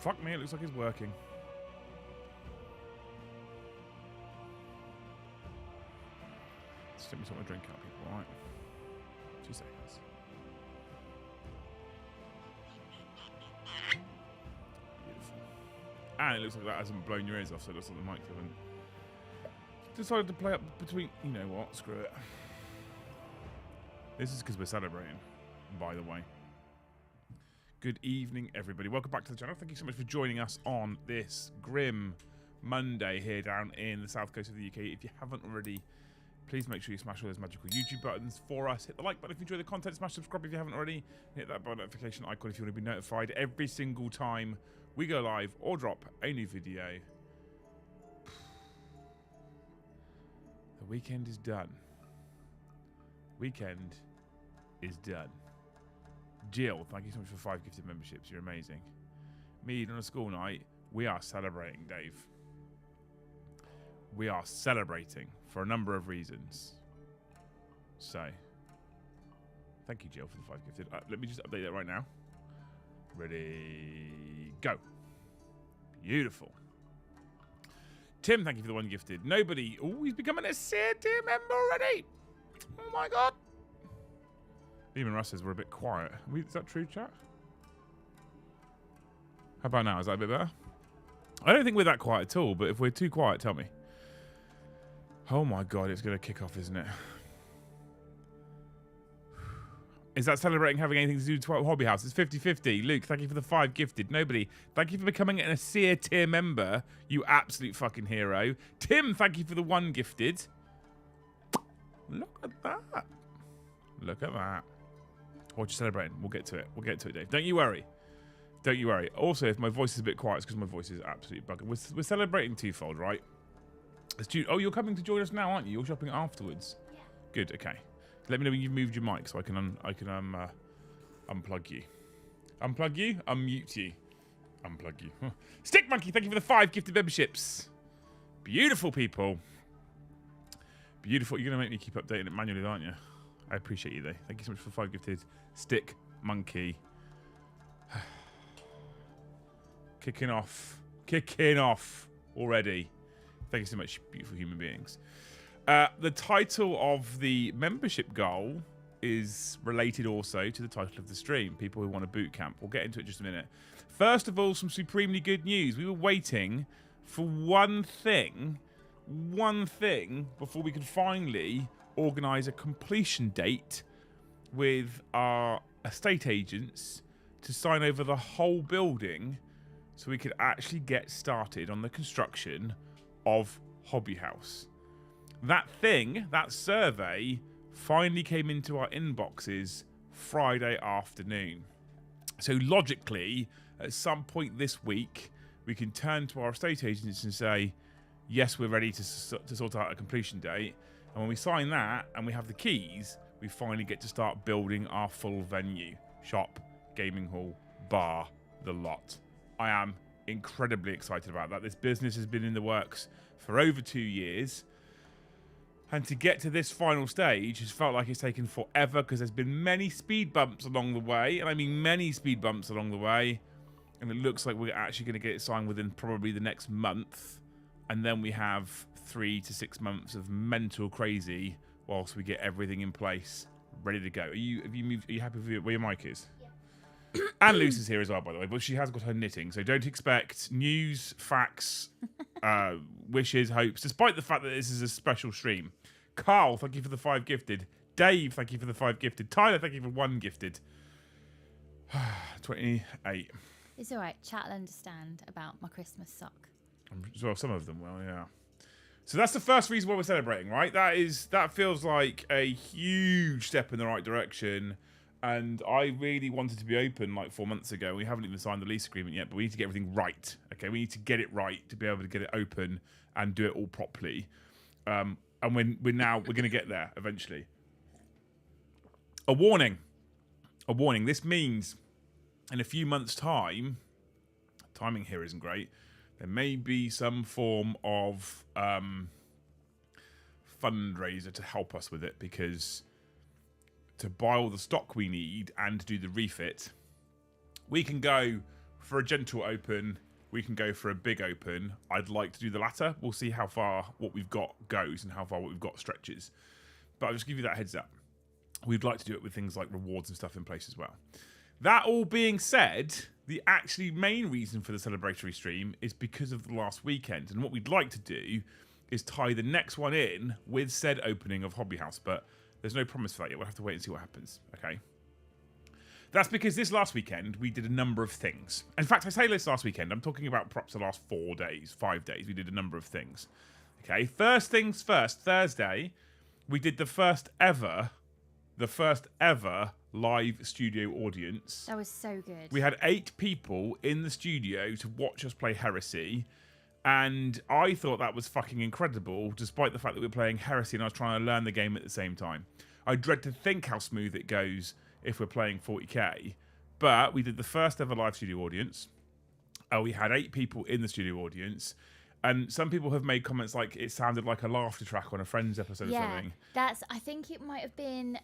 Fuck me, it looks like it's working. Just let me sort my drink out, people, alright? 2 seconds. Beautiful. And it looks like that hasn't blown your ears off, so it looks like the mics haven't decided to play up between... You know what? Screw it. This is because we're celebrating, by the way. Good evening, everybody. Welcome back to the channel. Thank you so much for joining us on this grim Monday here down in the south coast of the UK. If you haven't already, please make sure you smash all those magical YouTube buttons for us. Hit the like button if you enjoy the content. Smash subscribe if you haven't already. Hit that bell notification icon if you want to be notified every single time we go live or drop a new video. The weekend is done. Weekend is done. Jill, thank you so much for 5 gifted memberships. You're amazing. Me on a school night, we are celebrating, Dave. We are celebrating for a number of reasons. So, thank you, Jill, for the 5 gifted. Let me just update that right now. Ready, go. Beautiful. Tim, thank you for the 1 gifted. Nobody. Oh, he's becoming a tier member already. Oh my god. Even Russ says we're a bit quiet. Is that true, chat? How about now? Is that a bit better? I don't think we're that quiet at all, but if we're too quiet, tell me. Oh my god, it's going to kick off, isn't it? Is that celebrating having anything to do with Hobby House? It's 50-50. Luke, thank you for the 5 gifted. Nobody, thank you for becoming an Aesir tier member. You absolute fucking hero. Tim, thank you for the 1 gifted. Look at that. Look at that. What you celebrating? We'll get to it. We'll get to it, Dave. Don't you worry. Don't you worry. Also, if my voice is a bit quiet, it's because my voice is absolutely bugging. We're celebrating twofold, right? Oh, you're coming to join us now, aren't you? You're shopping afterwards. Yeah. Good. Okay. Let me know when you've moved your mic so I can unplug you. Unplug you. Unmute you. Unplug you. Stick Monkey, thank you for the 5 gifted memberships. Beautiful people. Beautiful. You're gonna make me keep updating it manually, aren't you? I appreciate you, though. Thank you so much for 5 gifted. Stick Monkey. Kicking off. Kicking off already. Thank you so much, beautiful human beings. The title of the membership goal is related also to the title of the stream. People who want a boot camp. We'll get into it in just a minute. First of all, some supremely good news. We were waiting for one thing before we could finally organise a completion date with our estate agents to sign over the whole building so we could actually get started on the construction of Hobby House. That thing, that survey, finally came into our inboxes Friday afternoon. So logically, at some point this week, we can turn to our estate agents and say, yes, we're ready to sort out a completion date. And when we sign that and we have the keys, we finally get to start building our full venue. Shop, gaming hall, bar, the lot. I am incredibly excited about that. This business has been in the works for over 2 years. And to get to this final stage has felt like it's taken forever because there's been many speed bumps along the way. And I mean many speed bumps along the way. And it looks like we're actually going to get it signed within probably the next month. And then we have 3 to 6 months of mental crazy whilst we get everything in place, ready to go. Are you happy with where your mic is? Yeah. And Luce is here as well, by the way, but she has got her knitting, so don't expect news, facts, wishes, hopes, despite the fact that this is a special stream. Carl, thank you for the 5 gifted. Dave, thank you for the 5 gifted. Tyler, thank you for 1 gifted. 28. It's all right. Chat will understand about my Christmas sock. Well, some of them will, yeah. So that's the first reason why we're celebrating, right? That feels like a huge step in the right direction. And I really wanted to be open like 4 months ago. We haven't even signed the lease agreement yet, but we need to get everything right. Okay, we need to get it right to be able to get it open and do it all properly. And we're going to get there eventually. A warning. This means in a few months' time, timing here isn't great. There may be some form of fundraiser to help us with it, because to buy all the stock we need and to do the refit, we can go for a gentle open, we can go for a big open. I'd like to do the latter. We'll see how far what we've got goes and how far what we've got stretches. But I'll just give you that heads up. We'd like to do it with things like rewards and stuff in place as well. That all being said, the actually main reason for the celebratory stream is because of the last weekend. And what we'd like to do is tie the next one in with said opening of Hobby House. But there's no promise for that yet. We'll have to wait and see what happens. Okay. That's because this last weekend, we did a number of things. In fact, I say this last weekend, I'm talking about perhaps the last 4 days, 5 days. We did a number of things. Okay, first things first, Thursday, we did the first ever live studio audience. That was so good. We had 8 people in the studio to watch us play Heresy. And I thought that was fucking incredible, despite the fact that we were playing Heresy and I was trying to learn the game at the same time. I dread to think how smooth it goes if we're playing 40k, but we did the first ever live studio audience. We had 8 people in the studio audience, and some people have made comments like it sounded like a laughter track on a Friends episode or something. I think it might have been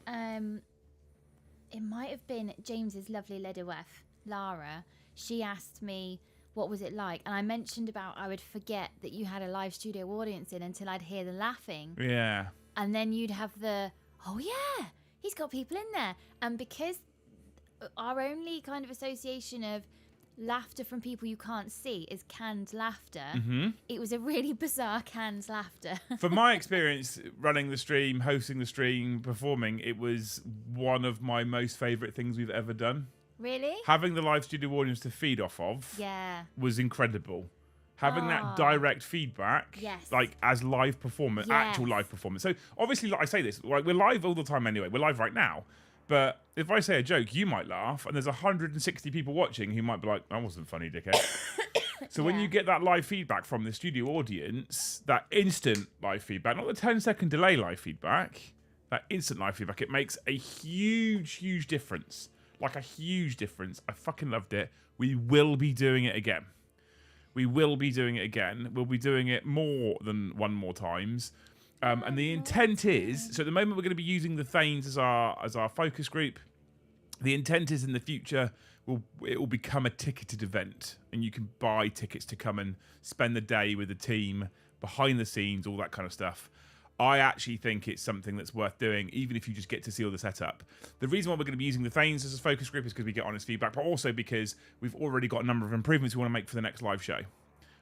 James's lovely Leatherworth, Lara. She asked me what was it like, and I mentioned about I would forget that you had a live studio audience in until I'd hear the laughing. Yeah. And then you'd have the, oh yeah, he's got people in there. And because our only kind of association of laughter from people you can't see is canned laughter, it was a really bizarre canned laughter. From my experience running the stream, hosting the stream, performing, it was one of my most favourite things we've ever done. Really? Having the live studio audience to feed off of was incredible. Having that direct feedback, like as live performance, actual live performance. So obviously, like I say this, like we're live all the time anyway. We're live right now. But if I say a joke, you might laugh, and there's 160 people watching who might be like, that wasn't funny, dickhead. So when you get that live feedback from the studio audience, that instant live feedback, not the 10-second delay live feedback, that instant live feedback, it makes a huge, huge difference. Like a huge difference. I fucking loved it. We will be doing it again. We'll be doing it more than one more times. And the intent is, so at the moment we're going to be using the Thanes as our focus group. The intent is in the future, it will become a ticketed event. And you can buy tickets to come and spend the day with the team, behind the scenes, all that kind of stuff. I actually think it's something that's worth doing, even if you just get to see all the setup. The reason why we're going to be using the Thanes as a focus group is because we get honest feedback, but also because we've already got a number of improvements we want to make for the next live show. And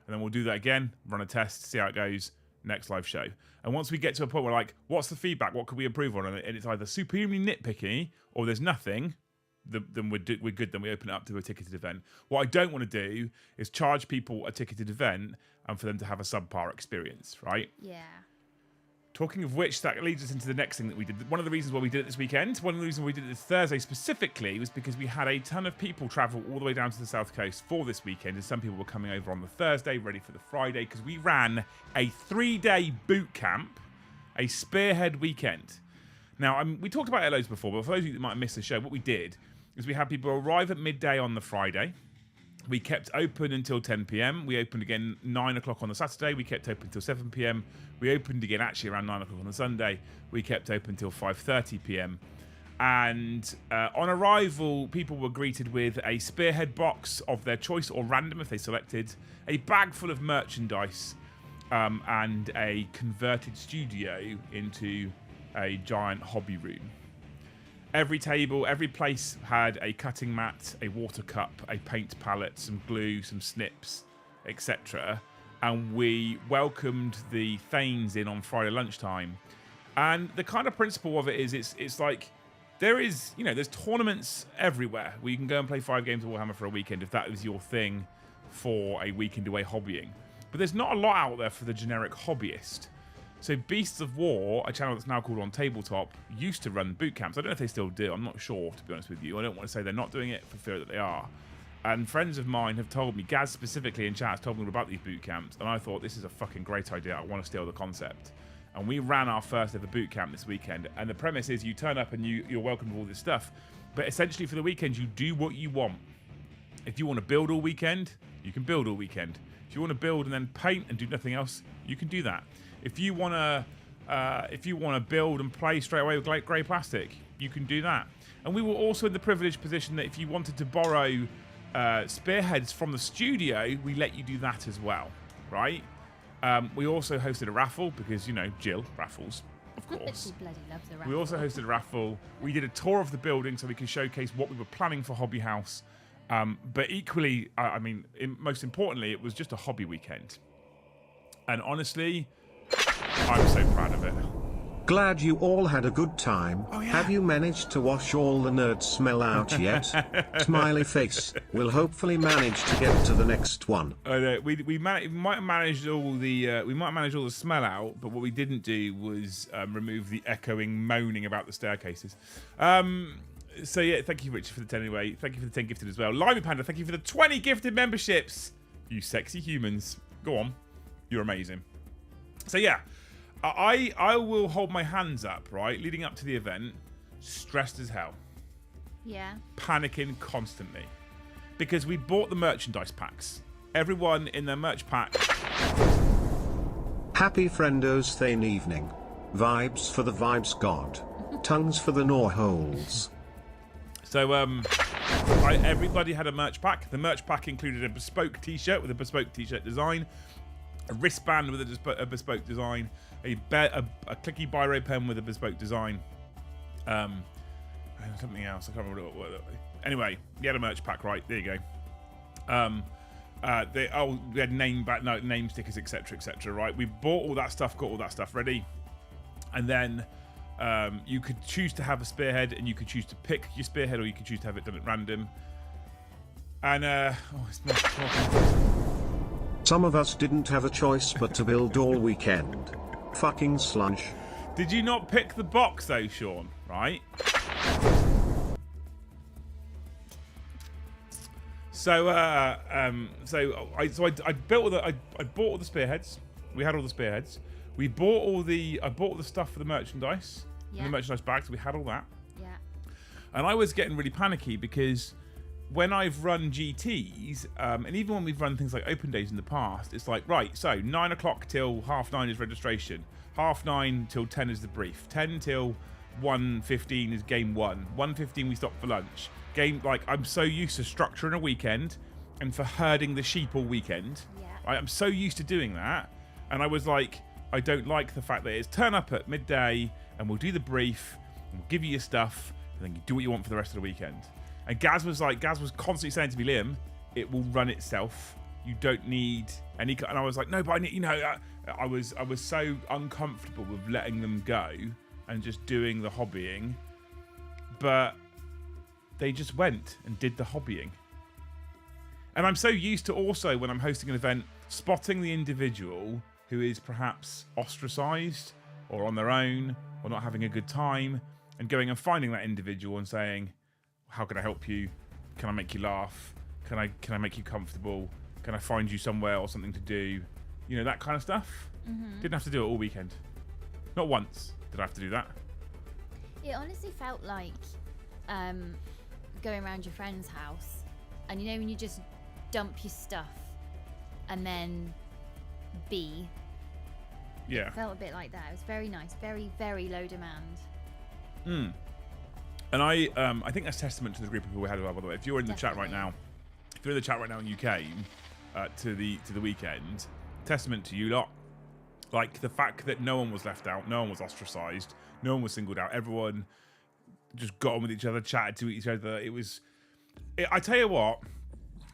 then we'll do that again, run a test, see how it goes, next live show. And once we get to a point where like, what's the feedback? What could we improve on? And it's either supremely nitpicky or there's nothing, then we're good, then we open it up to a ticketed event. What I don't want to do is charge people a ticketed event and for them to have a subpar experience, right? Yeah. Talking of which, that leads us into the next thing that we did. One of the reasons why we did it this weekend, one of the reasons we did it this Thursday specifically, was because we had a ton of people travel all the way down to the South Coast for this weekend, and some people were coming over on the Thursday, ready for the Friday, because we ran a 3-day boot camp, a spearhead weekend. Now, we talked about it loads before, but for those of you that might have missed the show, what we did is we had people arrive at midday on the Friday. We kept open until 10 p.m. We opened again 9 o'clock on the Saturday. We kept open until 7 p.m. We opened again actually around 9 o'clock on the Sunday. We kept open until 5:30 p.m. And on arrival, people were greeted with a spearhead box of their choice or random if they selected, a bag full of merchandise, and a converted studio into a giant hobby room. Every table, every place had a cutting mat, a water cup, a paint palette, some glue, some snips, etc. And we welcomed the Thanes in on Friday lunchtime. And the kind of principle of it is it's like there's tournaments everywhere where you can go and play 5 games of Warhammer for a weekend if that is your thing for a weekend away hobbying. But there's not a lot out there for the generic hobbyist. So Beasts of War, a channel that's now called On Tabletop, used to run boot camps. I don't know if they still do. I'm not sure, to be honest with you. I don't want to say they're not doing it for fear that they are. And friends of mine have told me, Gaz specifically in chat has told me about these boot camps, and I thought this is a fucking great idea. I want to steal the concept. And we ran our first ever boot camp this weekend. And the premise is you turn up and you're welcome to all this stuff. But essentially for the weekend, you do what you want. If you want to build all weekend, you can build all weekend. If you want to build and then paint and do nothing else, you can do that. If you want to build and play straight away with grey plastic, you can do that. And we were also in the privileged position that if you wanted to borrow spearheads from the studio, we let you do that as well, right? We also hosted a raffle because, Jill raffles, of course. She bloody loves the raffle. We also hosted a raffle. We did a tour of the building so we could showcase what we were planning for Hobby House. But equally, most importantly, it was just a hobby weekend. And honestly, I'm so proud of it. Glad you all had a good time. Oh, yeah. Have you managed to wash all the nerd smell out yet? Smiley face. We'll hopefully manage to get to the next one. We might have managed all the smell out, but what we didn't do was remove the echoing moaning about the staircases. So yeah, thank you, Richard, for the 10 anyway. Thank you for the 10 gifted as well. Limey Panda, thank you for the 20 gifted memberships. You sexy humans. Go on. You're amazing. So yeah, I will hold my hands up, right, leading up to the event, stressed as hell. Yeah. Panicking constantly. Because we bought the merchandise packs. Everyone in their merch pack. Happy friendos thane evening. Vibes for the vibes god. Tongues for the gnaw holes. So, everybody had a merch pack. The merch pack included a bespoke t-shirt with a bespoke t-shirt design, a wristband with a bespoke design, a clicky biro pen with a bespoke design, something else. I can't remember what. Anyway, we had a merch pack, right? There you go. We had name stickers, etc., right? We bought all that stuff, got all that stuff ready, and then you could choose to have a spearhead, and you could choose to pick your spearhead, or you could choose to have it done at random. And it's not some of us didn't have a choice but to build all weekend. Fucking sludge. Did you not pick the box though, Sean? Right. So I bought all the spearheads. We had all the spearheads. I bought all the stuff for the merchandise. Yeah. In the merchandise bags. We had all that. Yeah. And I was getting really panicky because when I've run GTs, and even when we've run things like open days in the past, it's like, right, so 9 o'clock till 9:30 is registration, 9:30 till 10 is the brief, 10 till 1:15 is game 1, 1:15 we stop for lunch. I'm so used to structuring a weekend and for herding the sheep all weekend. Yeah. I'm so used to doing that, and I was like, I don't like the fact that it's turn up at midday and we'll do the brief and we'll give you your stuff and then you do what you want for the rest of the weekend. And Gaz was constantly saying to me, Liam, it will run itself. You don't need any. And I was like, no, but I need, I was so uncomfortable with letting them go and just doing the hobbying. But they just went and did the hobbying. And I'm so used to also, when I'm hosting an event, spotting the individual who is perhaps ostracized or on their own or not having a good time, and going and finding that individual and saying, how can I help you? Can I make you laugh? Can I make you comfortable? Can I find you somewhere or something to do? That kind of stuff. Mm-hmm. Didn't have to do it all weekend. Not once did I have to do that. It honestly felt like going around your friend's house, and when you just dump your stuff and then yeah, it felt a bit like that. It was very nice, very, very low demand. And I think that's testament to the group of people we had as well, by the way. If you're in the chat right now, and you came to the weekend, testament to you lot. Like, the fact that no one was left out, no one was ostracized, no one was singled out. Everyone just got on with each other, chatted to each other. I tell you what,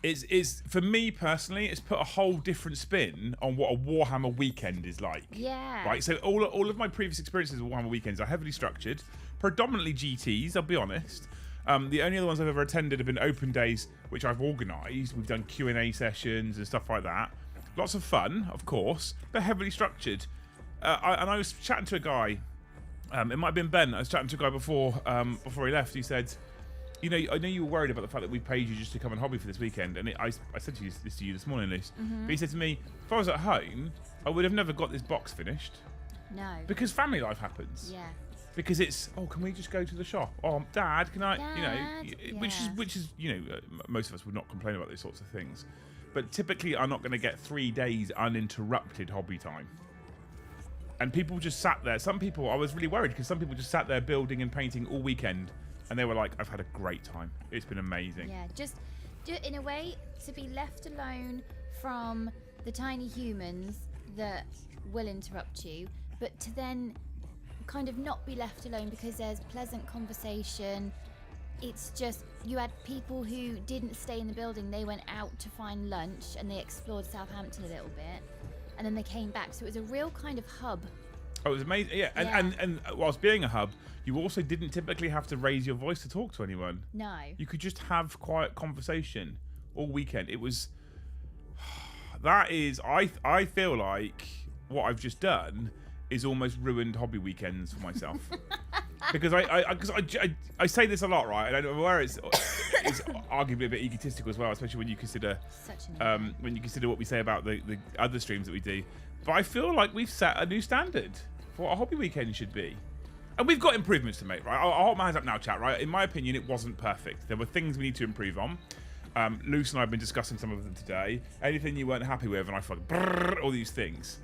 it's for me personally, it's put a whole different spin on what a Warhammer weekend is like. Yeah. Right. So all of my previous experiences with Warhammer weekends are heavily structured, predominantly GTs. I'll be honest. The only other ones I've ever attended have been open days, which I've organised. We've done Q&A sessions and stuff like that. Lots of fun, of course, but heavily structured. And I was chatting to a guy. It might have been Ben. I was chatting to a guy before he left. He said, I know you were worried about the fact that we paid you just to come and hobby for this weekend. And I said this to you this morning, Luce. Mm-hmm. But he said to me, if I was at home, I would have never got this box finished. No. Because family life happens. Yeah. Because it's, can we just go to the shop? Oh, Dad, can I? Dad, which is most of us would not complain about those sorts of things. But typically are not going to get 3 days uninterrupted hobby time. And people just sat there. Some people, I was really worried because some people just sat there building and painting all weekend. And they were like, I've had a great time. It's been amazing. Yeah, in a way, to be left alone from the tiny humans that will interrupt you, but to then kind of not be left alone because there's pleasant conversation. It's just, you had people who didn't stay in the building. They went out to find lunch and they explored Southampton a little bit, and then they came back. So it was a real kind of hub. Oh, it was amazing. Yeah, and whilst being a hub, you also didn't typically have to raise your voice to talk to anyone. No. You could just have quiet conversation all weekend. It was... That is... I feel like what I've just done is almost ruined hobby weekends for myself. Because I say this a lot, right? And I'm aware it's arguably a bit egotistical as well, especially when you consider what we say about the other streams that we do. But I feel like we've set a new standard for what a hobby weekend should be. And we've got improvements to make, right? I'll hold my hands up now, chat, right? In my opinion, it wasn't perfect. There were things we need to improve on. Luce and I have been discussing some of them today. Anything you weren't happy with, and I fucking all these things.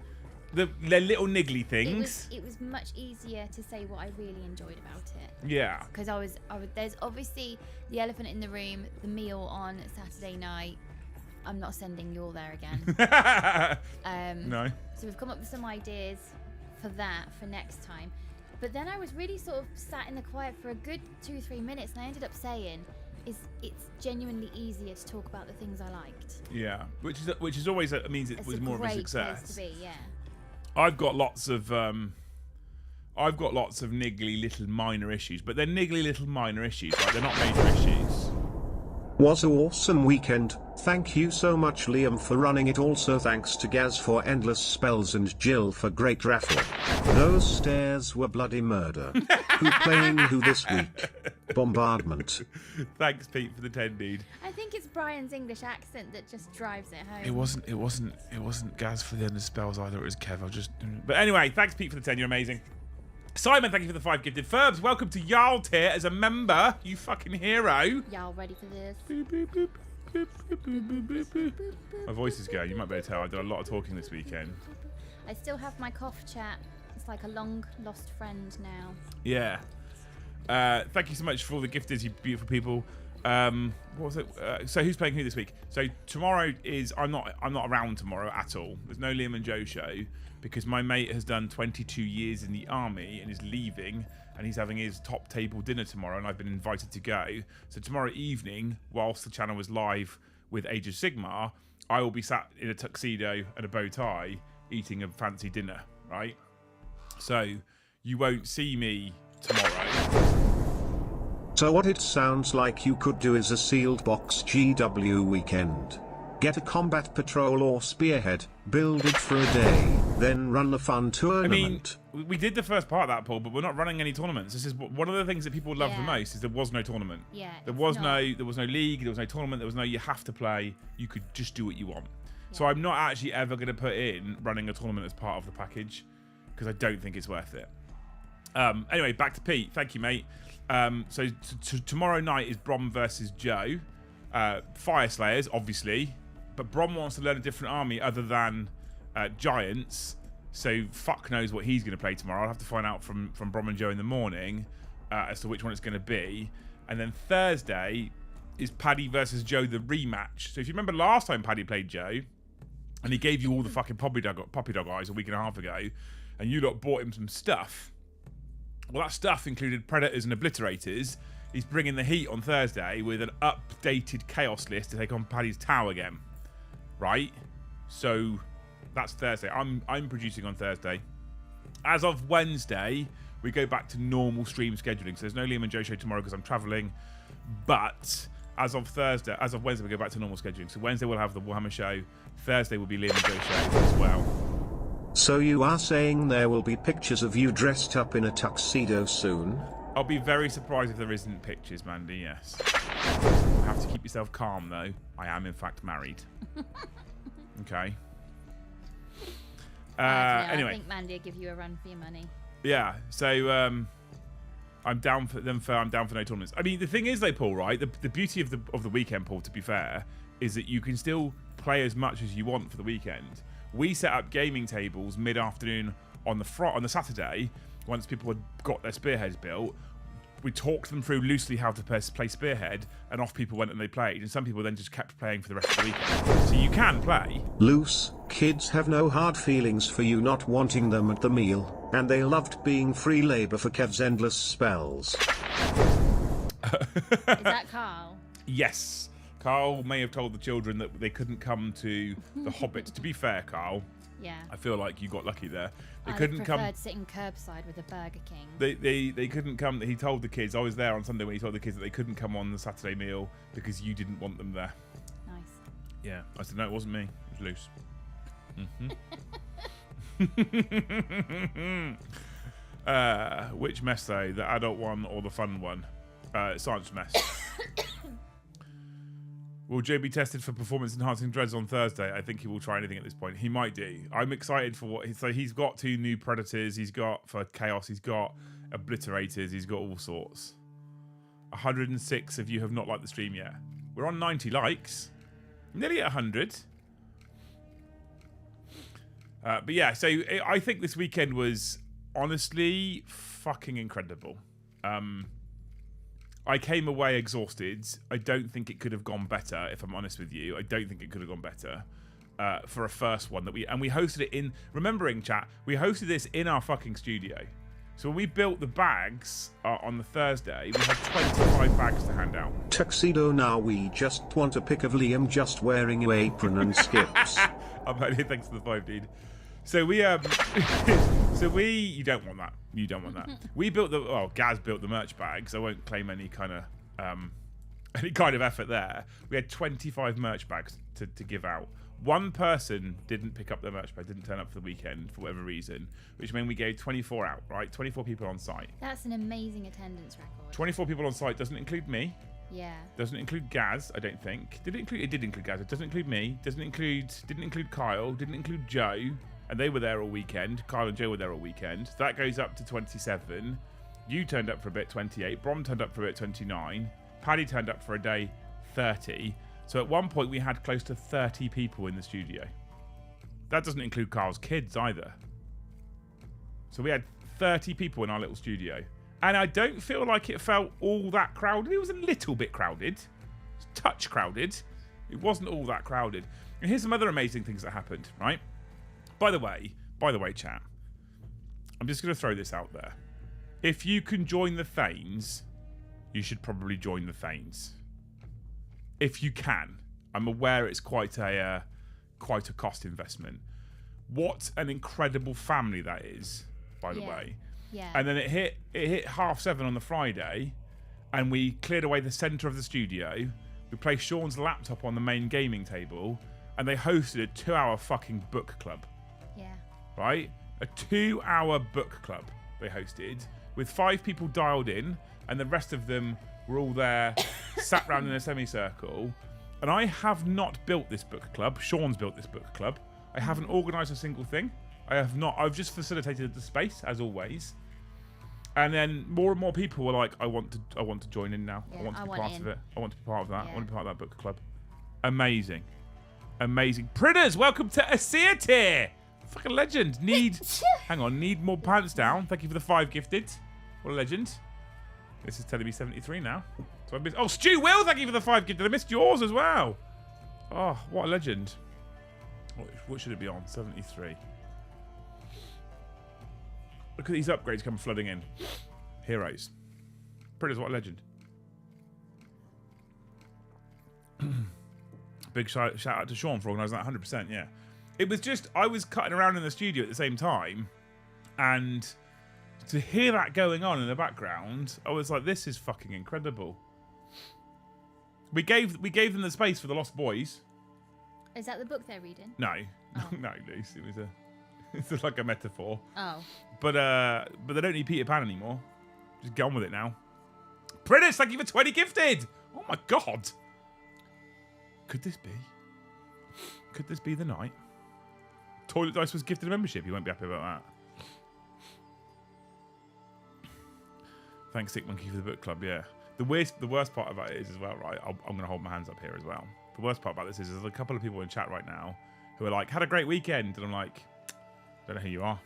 The little niggly things. It was much easier to say what I really enjoyed about it. Yeah. Because I was there's obviously the elephant in the room, the meal on Saturday night. I'm not sending you all there again. No. So we've come up with some ideas for that for next time. But then I was really sort of sat in the quiet for a good 2-3 minutes, and I ended up saying, it's genuinely easier to talk about the things I liked. Yeah, which is always means it was more of a success. Place to be, yeah. I've got lots of niggly little minor issues, but they're niggly little minor issues, right? They're not major issues. Was an awesome weekend. Thank you so much, Liam, for running it. Also thanks to Gaz for endless spells and Jill for great raffle. Those stairs were bloody murder. Who playing who this week? Bombardment. Thanks, Pete, for the 10, dude. I think it's Brian's English accent that just drives it home. It wasn't Gaz for the endless spells either. It was Kev. But anyway, thanks, Pete, for the 10. You're amazing. Simon, thank you for the 5 gifted. Ferbs, welcome to Jarl tier as a member. You fucking hero. Y'all ready for this? Boop, boop, boop, boop, boop, boop, boop, boop, boop. My voice is going. You might be able to tell. I did a lot of talking this weekend. I still have my cough chat. It's like a long lost friend now. Yeah. Thank you so much for all the gifters, you beautiful people. What was it? So who's playing who this week? So tomorrow is I'm not around tomorrow at all. There's no Liam and Joe show because my mate has done 22 years in the army and is leaving, and he's having his top table dinner tomorrow, and I've been invited to go. So tomorrow evening, whilst the channel was live with Age of Sigmar, I will be sat in a tuxedo and a bow tie eating a fancy dinner, right? So you won't see me tomorrow. So what it sounds like you could do is a sealed box GW weekend. Get a combat patrol or spearhead, build it for a day, then run a fun tournament. I mean, we did the first part of that, Paul, but we're not running any tournaments. This is one of the things that people love the most is there was no tournament. Yeah. There was no league, there was no tournament, there was no you have to play. You could just do what you want. Yeah. So I'm not actually ever going to put in running a tournament as part of the package because I don't think it's worth it. Anyway, back to Pete. Thank you, mate. So tomorrow night is Brom versus Joe. Fire Slayers, obviously. But Brom wants to learn a different army other than Giants. So fuck knows what he's going to play tomorrow. I'll have to find out from Brom and Joe in the morning as to which one it's going to be. And then Thursday is Paddy versus Joe, the rematch. So if you remember last time Paddy played Joe, and he gave you all the fucking puppy dog eyes a week and a half ago, and you lot bought him some stuff. Well, that stuff included Predators and Obliterators. He's bringing the heat on Thursday with an updated Chaos list to take on Paddy's Tower again. Right? So that's Thursday. I'm producing on Thursday. As of Wednesday, we go back to normal stream scheduling. So there's no Liam and Joe show tomorrow because I'm travelling. But as of Wednesday, we go back to normal scheduling. So Wednesday we'll have the Warhammer show. Thursday will be Liam and Joe show as well. So you are saying there will be pictures of you dressed up in a tuxedo soon? I'll be very surprised if there isn't pictures, Mandy, yes. You have to keep yourself calm, though. I am, in fact, married. Okay. Anyway. I think Mandy will give you a run for your money. Yeah, so I'm down for no tournaments. I mean, the thing is, though, Paul, right? The beauty of the weekend, Paul, to be fair, is that you can still play as much as you want for the weekend. We set up gaming tables mid-afternoon on the Saturday, once people had got their spearheads built. we talked them through loosely how to play Spearhead, and off people went and they played, and some people then just kept playing for the rest of the weekend. So you can play. Loose, kids have no hard feelings for you not wanting them at the meal, and they loved being free labor for Kev's endless spells. Is that Carl? Yes. Carl may have told the children that they couldn't come to the Hobbit. To be fair, Carl, Yeah. I feel like you got lucky there. They I couldn't come. preferred sitting curbside with a Burger King. They couldn't come. He told the kids. I was there on Sunday when he told the kids that they couldn't come on the Saturday meal because you didn't want them there. Nice. Yeah, I said no, it wasn't me. It was loose. Which mess though? The adult one or the fun one? Science mess. Will Joe be tested for performance-enhancing dreads on Thursday? I think he will try anything at this point. He might do. I'm excited for what... So he's got 2 new Predators. He's got, for Chaos, he's got Obliterators. He's got all sorts. 106 of you have not liked the stream yet. We're on 90 likes. Nearly at 100. But yeah, so I think this weekend was honestly fucking incredible. I came away exhausted. I don't think it could have gone better, if I'm honest with you. I don't think it could have gone better for a first one that we hosted it in. Remembering, chat, we hosted this in our fucking studio. So when we built the bags on the Thursday, we had 25 bags to hand out. Tuxedo, now we just want a pic of Liam just wearing an apron and skips. I'm only thanks to the 5, dude. So we you don't want that. You don't want that. We built Gaz built the merch bags. I won't claim any kind of effort there. We had 25 merch bags to give out. One person didn't pick up their merch bag, didn't turn up for the weekend for whatever reason, which meant we gave 24 out, right? 24 people on site. That's an amazing attendance record. 24 people on site doesn't include me. Yeah. Doesn't include Gaz, I don't think. It did include Gaz. It doesn't include me. Didn't include Kyle. Didn't include Joe. And they were there all weekend. Kyle and Joe were there all weekend. That goes up to 27. You turned up for a bit, 28. Brom turned up for a bit, 29. Paddy turned up for a day, 30. So at one point we had close to 30 people in the studio. That doesn't include Carl's kids either. So we had 30 people in our little studio. And I don't feel like it felt all that crowded. It was a little bit crowded. It was a touch crowded. It wasn't all that crowded. And here's some other amazing things that happened, right? By the way, chat, I'm just going to throw this out there. If you can join the Thanes, you should probably join the Thanes. If you can. I'm aware it's quite a cost investment. What an incredible family that is, by the way. Yeah. And then it hit 7:30 on the Friday, and we cleared away the centre of the studio. We placed Sean's laptop on the main gaming table, and they hosted a 2-hour fucking book club. Yeah. Right? A 2-hour book club they hosted with 5 people dialed in, and the rest of them were all there, sat round in a semicircle. And I have not built this book club. Sean's built this book club. I haven't organised a single thing. I have not. I've just facilitated the space, as always. And then more and more people were like, I want to join in now. Yeah, I want to be I want part in. of it. I want to be part of that. Yeah. I want to be part of that book club. Amazing. Amazing. Pritters, welcome to Asir tier. Fucking legend. Need more pants down. Thank you for the 5 gifted. What a legend. This is telling me 73 now. So I missed. Oh, Stu Will, thank you for the 5 gifted. I missed yours as well. Oh, what a legend. What should it be on? 73. Look at these upgrades come flooding in. Heroes. Pritters, what a legend. Big shout out to Sean for organising that 100%, yeah. It was just, I was cutting around in the studio at the same time, and to hear that going on in the background, I was like, this is fucking incredible. We gave them the space for the Lost Boys. Is that the book they're reading? No. Oh. No, Luce. It's like a metaphor. Oh. But they don't need Peter Pan anymore. Just get on with it now. Pritters, thank you for 20 gifted. Oh my god. Could this be? Could this be the night? Toilet Dice was gifted a membership. You won't be happy about that. Thanks, Sick Monkey, for the book club. Yeah. The worst part about it is as well, right? I'm going to hold my hands up here as well. The worst part about this is there's a couple of people in chat right now who are like, had a great weekend. And I'm like, don't know who you are.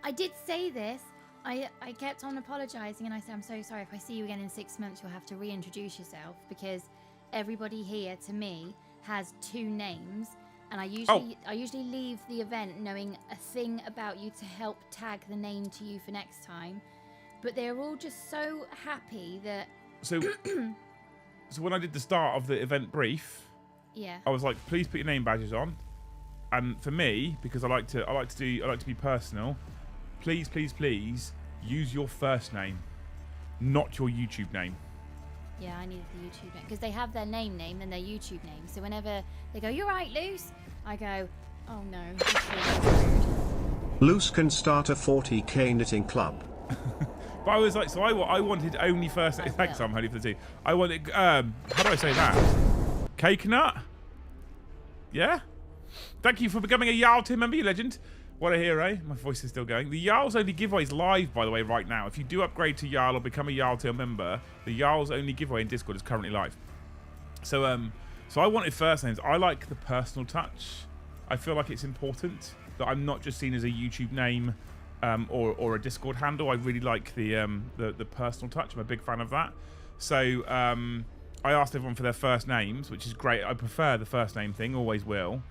I did say this I kept on apologising, and I said, I'm so sorry. If I see you again in 6 months, you'll have to reintroduce yourself, because everybody here, to me, has 2 names. And I usually leave the event knowing a thing about you to help tag the name to you for next time. But they're all just so happy that... So when I did the start of the event brief, yeah, I was like, please put your name badges on. And for me, because I like to be personal, please use your first name, not your YouTube name. Yeah, I needed the YouTube name, because they have their name and their YouTube name. So whenever they go, "You're right, Luce," I go, "Oh no." This feels rude." Luce can start a 40k knitting club. But I was like, so I wanted only first name. Thanks, I'm honey for the tea. I wanted, how do I say that? Cake nut? Yeah? Thank you for becoming a Jarl Team member, you legend. What a hero. My voice is still going. The Jarl's only giveaway is live, by the way, right now. If you do upgrade to Jarl or become a Jarl Team member, the Jarl's only giveaway in Discord is currently live. So I wanted first names. I like the personal touch. I feel like it's important that I'm not just seen as a YouTube name or a Discord handle. I really like the personal touch. I'm a big fan of that. So I asked everyone for their first names, which is great. I prefer the first name thing, always will.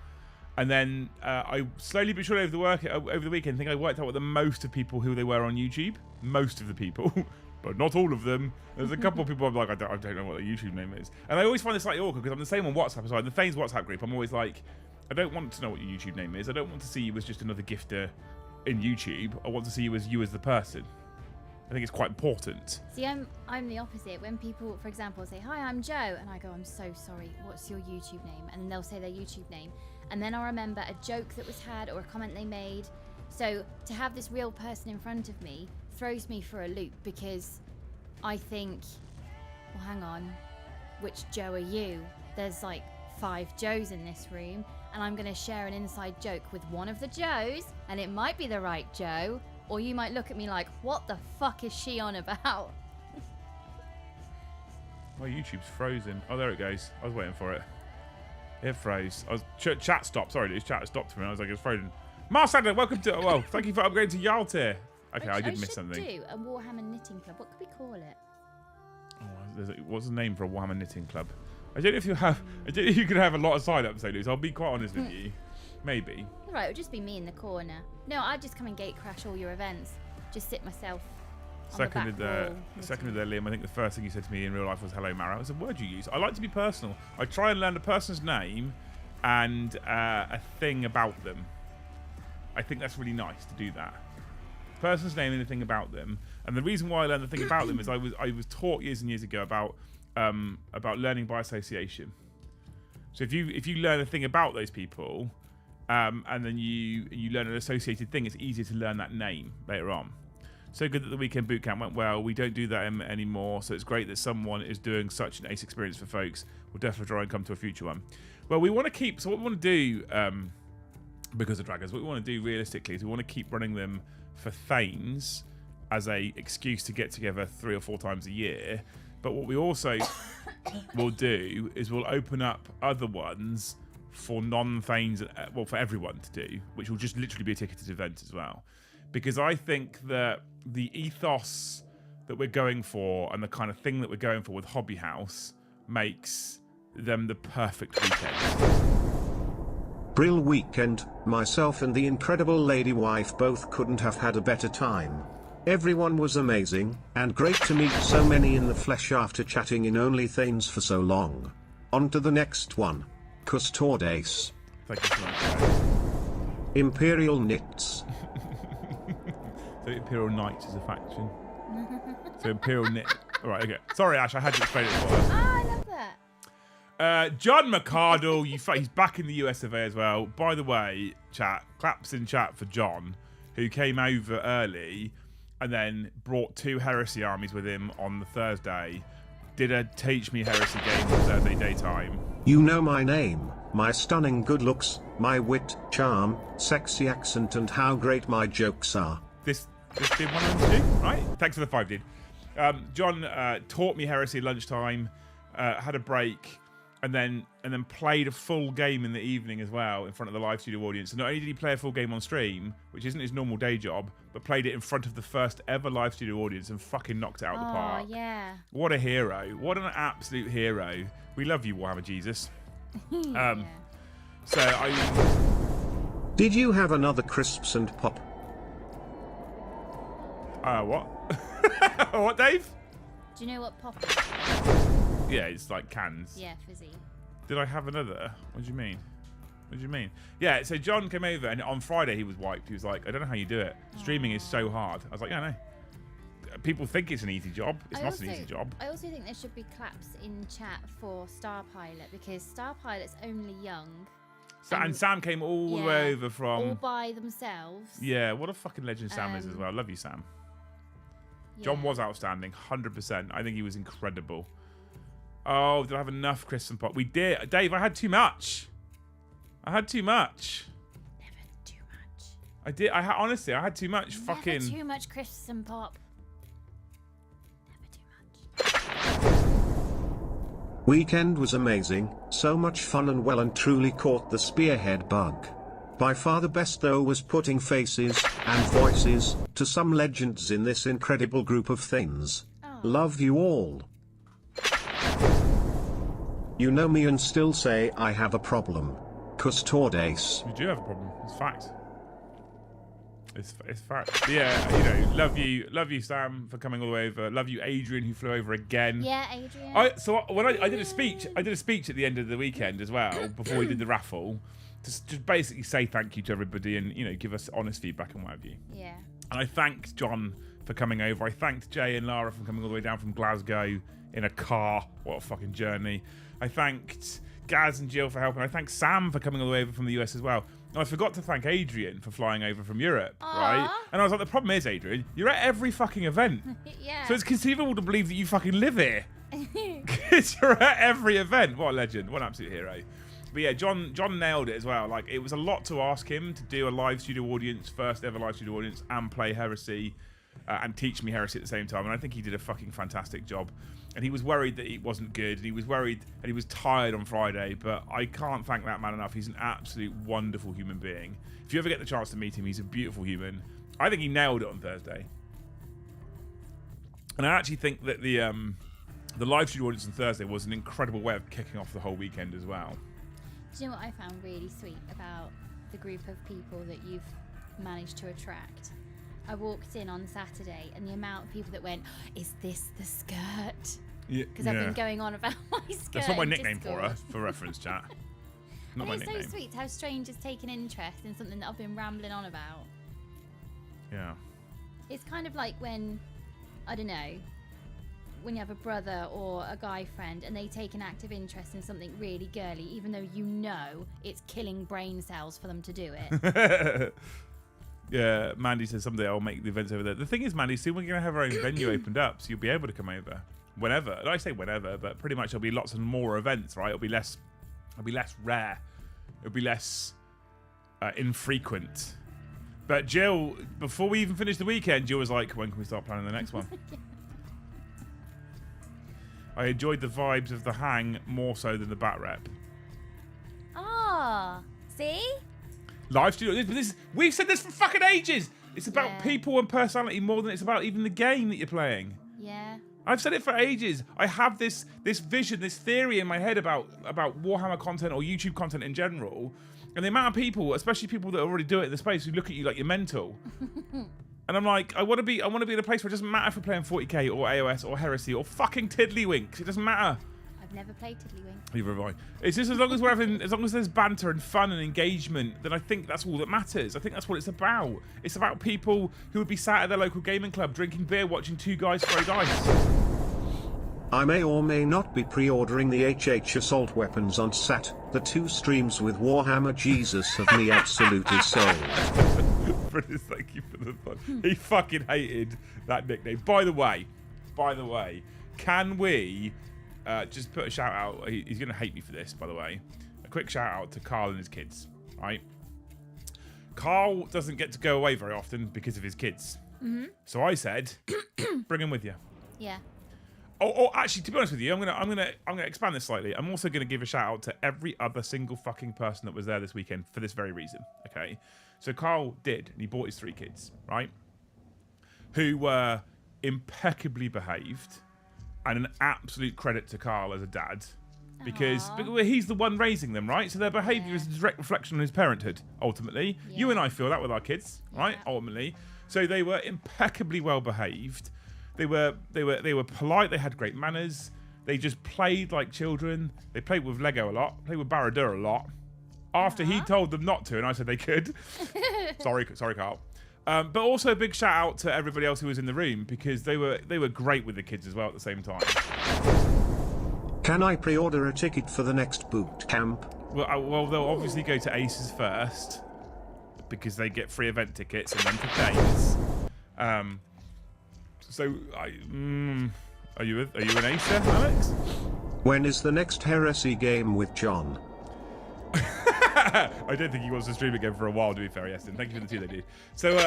And then I slowly but surely over the weekend, think I worked out what the most of people who they were on YouTube. Most of the people, but not all of them. There's a couple of people I'm like, I don't know what their YouTube name is. And I always find this slightly awkward because I'm the same on WhatsApp as well. The Thanes WhatsApp group, I'm always like, I don't want to know what your YouTube name is. I don't want to see you as just another gifter in YouTube. I want to see you as the person. I think it's quite important. See, I'm the opposite. When people, for example, say, "Hi, I'm Joe," and I go, "I'm so sorry, what's your YouTube name?" And then they'll say their YouTube name. And then I'll remember a joke that was had or a comment they made. So to have this real person in front of me throws me for a loop, because I think, well, hang on, which Joe are you? There's like 5 Joes in this room, and I'm going to share an inside joke with one of the Joes, and it might be the right Joe, or you might look at me like, what the fuck is she on about? My YouTube's frozen. Oh, there it goes. I was waiting for it. It froze. Chat stopped. Sorry, it's chat stopped for me. I was like, it's frozen. Marsander, welcome to. Well, thank you for upgrading to Jarl tier. Okay, I did miss something. Do a Warhammer knitting club. What could we call it? Oh, what's the name for a Warhammer knitting club? I don't know if you have. I don't know if you could have a lot of sign-ups, so I'll be quite honest with you. Maybe. All right, it'll just be me in the corner. No, I'd just come and gate crash all your events. Just sit myself. Seconded there, Liam. I think the first thing you said to me in real life was "Hello, Mara." It was a word you use. I like to be personal. I try and learn a person's name and a thing about them. I think that's really nice to do that. Person's name and a thing about them. And the reason why I learned the thing about them is I was taught years and years ago about learning by association. So if you learn a thing about those people, and then you learn an associated thing, it's easier to learn that name later on. So good that the weekend boot camp went well. We don't do that anymore, so it's great that someone is doing such an ace experience for folks. We'll definitely try and come to a future one. Well, we want to keep. So what we want to do, because of Dragons, what we want to do realistically is we want to keep running them for Thanes as a excuse to get together 3 or 4 times a year. But what we also will do is we'll open up other ones for non-Thanes, well, for everyone to do, which will just literally be a ticketed event as well. Because I think that the ethos that we're going for and the kind of thing that we're going for with Hobby House makes them the perfect weekend. Brill weekend, myself and the incredible lady wife both couldn't have had a better time. Everyone was amazing, and great to meet so many in the flesh after chatting in only Thanes for so long. On to the next one. Custordace. Thank you so much. Imperial Knits. So Imperial Knights is a faction. So Imperial Knit. Alright, okay. Sorry, Ash, I had to explain it for her. Ah, I love that. John McCardle, he's back in the US of A as well. By the way, chat, claps in chat for John, who came over early and then brought 2 heresy armies with him on the Thursday. Did a Teach Me Heresy game on Thursday daytime. You know my name, my stunning good looks, my wit, charm, sexy accent, and how great my jokes are. This did one of them too, right? Thanks for the 5, dude. John taught me Heresy at lunchtime, had a break, and then played a full game in the evening as well in front of the live studio audience. And not only did he play a full game on stream, which isn't his normal day job, but played it in front of the first ever live studio audience and fucking knocked it out of the park. Oh, yeah. What a hero. What an absolute hero. We love you, Warhammer Jesus. Yeah. So I... Did you have another crisps and pop? What? What, Dave? Do you know what pop is? Yeah, it's like cans. Yeah, fizzy. Did I have another? What do you mean? What do you mean? Yeah, so John came over and on Friday he was wiped. He was like, I don't know how you do it. Streaming is so hard. I was like, yeah, I know. People think it's an easy job. It's not an easy job. I also think there should be claps in chat for Star Pilot because Star Pilot's only young. And Sam came all the way over from... all by themselves. Yeah, what a fucking legend Sam is as well. Love you, Sam. Yeah. John was outstanding, 100%. I think he was incredible. Oh, did I have enough crisps and pop? We did. Dave, I had too much. Never too much. I did. Honestly, I had too much. Fucking. Never too much crisps and pop. Weekend was amazing, so much fun and well and truly caught the spearhead bug. By far the best though was putting faces and voices to some legends in this incredible group of things. Oh. Love you all. You know me and still say I have a problem. Custodes. You do have a problem. It's fact. It's fact. Yeah, you know, love you, Sam, for coming all the way over. Love you, Adrian, who flew over again. Yeah, Adrian. I did a speech at the end of the weekend as well before we did the raffle, to basically say thank you to everybody and give us honest feedback and what have you. Yeah. And I thanked John for coming over. I thanked Jay and Lara for coming all the way down from Glasgow in a car. What a fucking journey. I thanked Gaz and Jill for helping. I thanked Sam for coming all the way over from the US as well. And I forgot to thank Adrian for flying over from Europe, right? And I was like, the problem is, Adrian, you're at every fucking event. Yeah. So it's conceivable to believe that you fucking live here. Because you're at every event. What a legend. What an absolute hero. But yeah, John nailed it as well. Like, it was a lot to ask him to do a live studio audience, first ever live studio audience, and play Heresy and teach me Heresy at the same time. And I think he did a fucking fantastic job. And he was worried that it wasn't good. And he was worried and he was tired on Friday. But I can't thank that man enough. He's an absolute wonderful human being. If you ever get the chance to meet him, he's a beautiful human. I think he nailed it on Thursday. And I actually think that the live studio audience on Thursday was an incredible way of kicking off the whole weekend as well. Do you know what I found really sweet about the group of people that you've managed to attract? I walked in on Saturday and the amount of people that went, is this the skirt? Because I've been going on about my skirt. That's not my nickname for her, for reference, chat. Not my it's nickname. so sweet how strangers take an interest in something that I've been rambling on about. Yeah. It's kind of like when, I don't know, when you have a brother or a guy friend and they take an active interest in something really girly, even though you know it's killing brain cells for them to do it. Yeah, Mandy says someday I'll make the events over there. The thing is, Mandy, soon we're going to have our own venue opened up, so you'll be able to come over whenever. And I say whenever, but pretty much there'll be lots and more events, right? It'll be less rare. It'll be less infrequent. But Jill, before we even finished the weekend, Jill was like, when can we start planning the next one? I enjoyed the vibes of the hang more so than the bat rep. Ah, see? Live studio. We've said this for fucking ages. It's about people and personality more than it's about even the game that you're playing. Yeah. I've said it for ages. I have this vision, this theory in my head about Warhammer content or YouTube content in general, and the amount of people, especially people that already do it in the space, who look at you like you're mental. And I'm like, I want to be in a place where it doesn't matter if we're playing 40k or AOS or Heresy or fucking Tiddlywinks. It doesn't matter. I've never played Tiddlywinks. Neither have I. It's just as long as there's banter and fun and engagement, then I think that's all that matters. I think that's what it's about. It's about people who would be sat at their local gaming club drinking beer, watching two guys throw dice. I may or may not be pre-ordering the HH assault weapons on SAT. The 2 streams with Warhammer Jesus have me absolutely sold. Brilliant, thank you for the fun. He fucking hated that nickname. By the way, can we just put a shout out? He's going to hate me for this, by the way. A quick shout out to Carl and his kids, right? Carl doesn't get to go away very often because of his kids. Mm-hmm. So I said, bring him with you. Yeah. Actually, to be honest with you, I'm gonna expand this slightly. I'm also gonna give a shout out to every other single fucking person that was there this weekend for this very reason. Okay, so Carl did, and he brought his 3 kids, right, who were impeccably behaved, and an absolute credit to Carl as a dad. Because he's the one raising them, right? So their behaviour is a direct reflection on his parenthood, ultimately. Yeah. You and I feel that with our kids, right? Yeah. Ultimately. So they were impeccably well behaved. They were polite, they had great manners. They just played like children. They played with Lego a lot, played with Baradur a lot. After he told them not to, and I said they could. sorry, Carl. But also a big shout out to everybody else who was in the room, because they were great with the kids as well at the same time. Can I pre-order a ticket for the next boot camp? Well, they'll obviously go to Aces first, because they get free event tickets, and then to Days. Are you an Acer, Alex? When is the next Heresy game with John? I don't think he wants to stream again for a while, to be fair, Yeston. Thank you for the 2 they did. So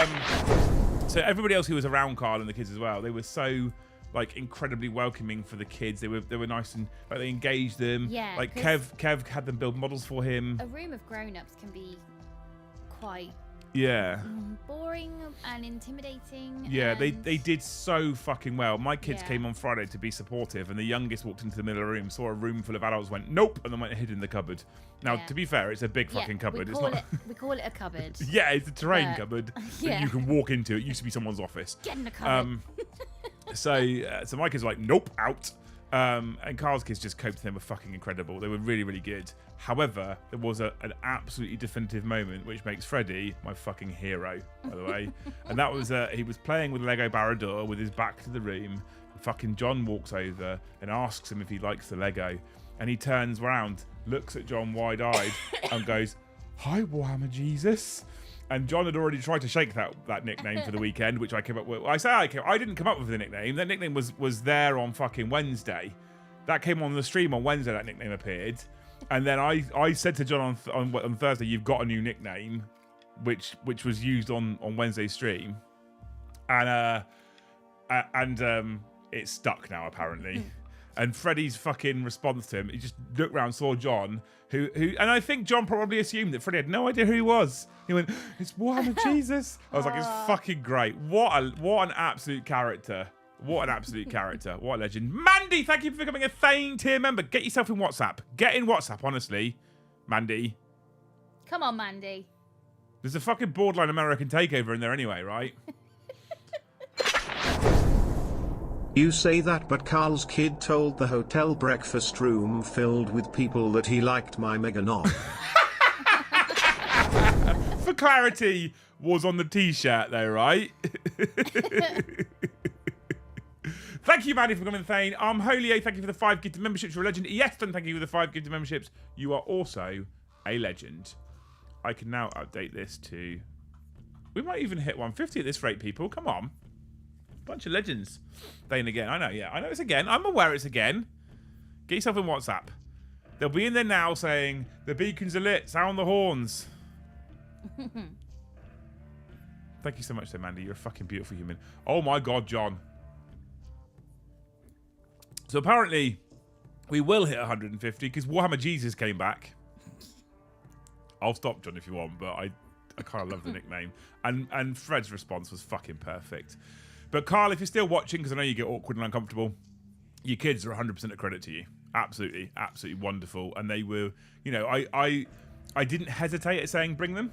everybody else who was around Carl and the kids as well, they were so like incredibly welcoming for the kids. They were nice, and like they engaged them. Yeah. Like Kev had them build models for him. A room of grown-ups can be quite boring and intimidating. Yeah, and they did so fucking well. My kids came on Friday to be supportive, and the youngest walked into the middle of the room, saw a room full of adults, went nope, and then went and hid in the cupboard. Now, to be fair, it's a big fucking cupboard. We call it a cupboard. Yeah, it's a terrain cupboard that you can walk into. It used to be someone's office. Get in the cupboard. So my kids were like, nope, out. And Carl's kids just coped. They were fucking incredible. They were really, really good. However, there was an absolutely definitive moment which makes Freddie my fucking hero, by the way. And that was he was playing with Lego Baradur with his back to the room. Fucking John walks over and asks him if he likes the Lego. And he turns around, looks at John wide-eyed and goes, "Hi, Warhammer Jesus." And John had already tried to shake that nickname for the weekend, which I came up with. I didn't come up with the nickname. That nickname was there on fucking Wednesday. That came on the stream on Wednesday, that nickname appeared. And then I said to John on Thursday, "You've got a new nickname," which was used on Wednesday's stream. And it's stuck now, apparently. And Freddie's fucking response to him, he just looked around, saw John, who, and I think John probably assumed that Freddie had no idea who he was. He went, "It's Warhammer Jesus." I was like, it's fucking great. What an absolute character. What an absolute character. What a legend. Mandy, thank you for becoming a Thane tier member. Get yourself in WhatsApp. Get in WhatsApp, honestly. Mandy. Come on, Mandy. There's a fucking borderline American takeover in there anyway, right? You say that, but Carl's kid told the hotel breakfast room filled with people that he liked my mega knob. For clarity, was on the t-shirt though, right? Thank you, Mandy, for becoming Thane. Holio, thank you for the 5 gifted memberships. You're a legend. Yeston, thank you for the 5 gifted memberships. You are also a legend. I can now update this to... We might even hit 150 at this rate, people. Come on. Bunch of legends. Thane again. I know, yeah. I know it's again. I'm aware it's again. Get yourself in WhatsApp. They'll be in there now saying, "The beacons are lit. Sound the horns." Thank you so much, though, Mandy. You're a fucking beautiful human. Oh, my God, John. So apparently, we will hit 150 because Warhammer Jesus came back. I'll stop, John, if you want, but I kind of love the nickname. And Fred's response was fucking perfect. But Carl, if you're still watching, because I know you get awkward and uncomfortable, your kids are 100% a credit to you. Absolutely, absolutely wonderful. And they were, you know, I didn't hesitate at saying bring them.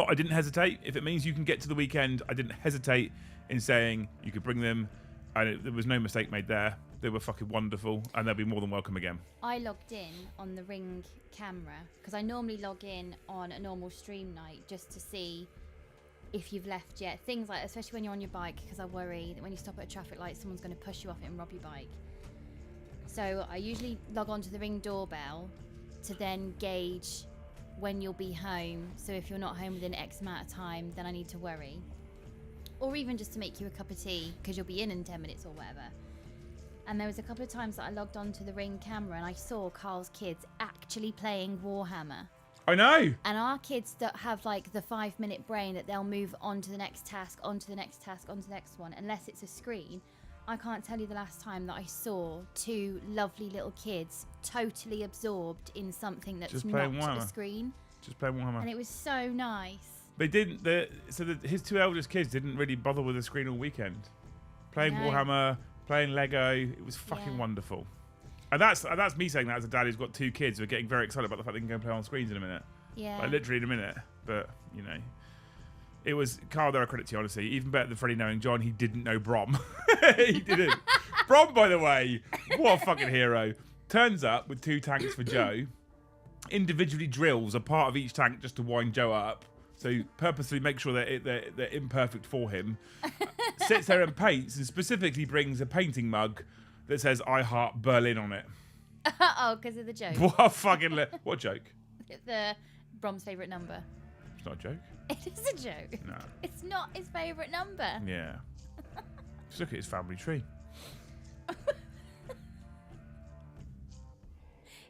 I didn't hesitate. If it means you can get to the weekend, I didn't hesitate in saying you could bring them. And there was no mistake made there. They were fucking wonderful, and they'll be more than welcome again. I logged in on the Ring camera, because I normally log in on a normal stream night just to see if you've left yet. Things like, especially when you're on your bike, because I worry that when you stop at a traffic light, someone's going to push you off it and rob your bike. So I usually log on to the Ring doorbell to then gauge when you'll be home. So if you're not home within X amount of time, then I need to worry. Or even just to make you a cup of tea, because you'll be in 10 minutes or whatever. And there was a couple of times that I logged on to the Ring camera and I saw Carl's kids actually playing Warhammer. I know. And our kids that have like the 5-minute brain that they'll move on to the next task, onto the next task, onto the next one, unless it's a screen. I can't tell you the last time that I saw two lovely little kids totally absorbed in something that's Just not playing a Warhammer. screen. Just playing Warhammer. And it was so nice. They didn't. His two eldest kids didn't really bother with the screen all weekend. Playing No. Warhammer, playing Lego, it was fucking Yeah. wonderful. And that's me saying that as a dad who's got two kids who are getting very excited about the fact they can go and play on screens in a minute. Yeah. Like literally in a minute. But you know, it was Carl. There, credit to you, honestly. Even better than Freddie knowing John. He didn't know Brom. He didn't. Brom, by the way, what a fucking hero. Turns up with 2 tanks for Joe. Individually drills a part of each tank just to wind Joe up. So purposely make sure that they're imperfect for him. Sits there and paints, and specifically brings a painting mug that says "I Heart Berlin" on it. Oh, because of the joke. What a fucking what joke? The Brom's favourite number. It's not a joke. It is a joke. No. It's not his favourite number. Yeah. Just look at his family tree.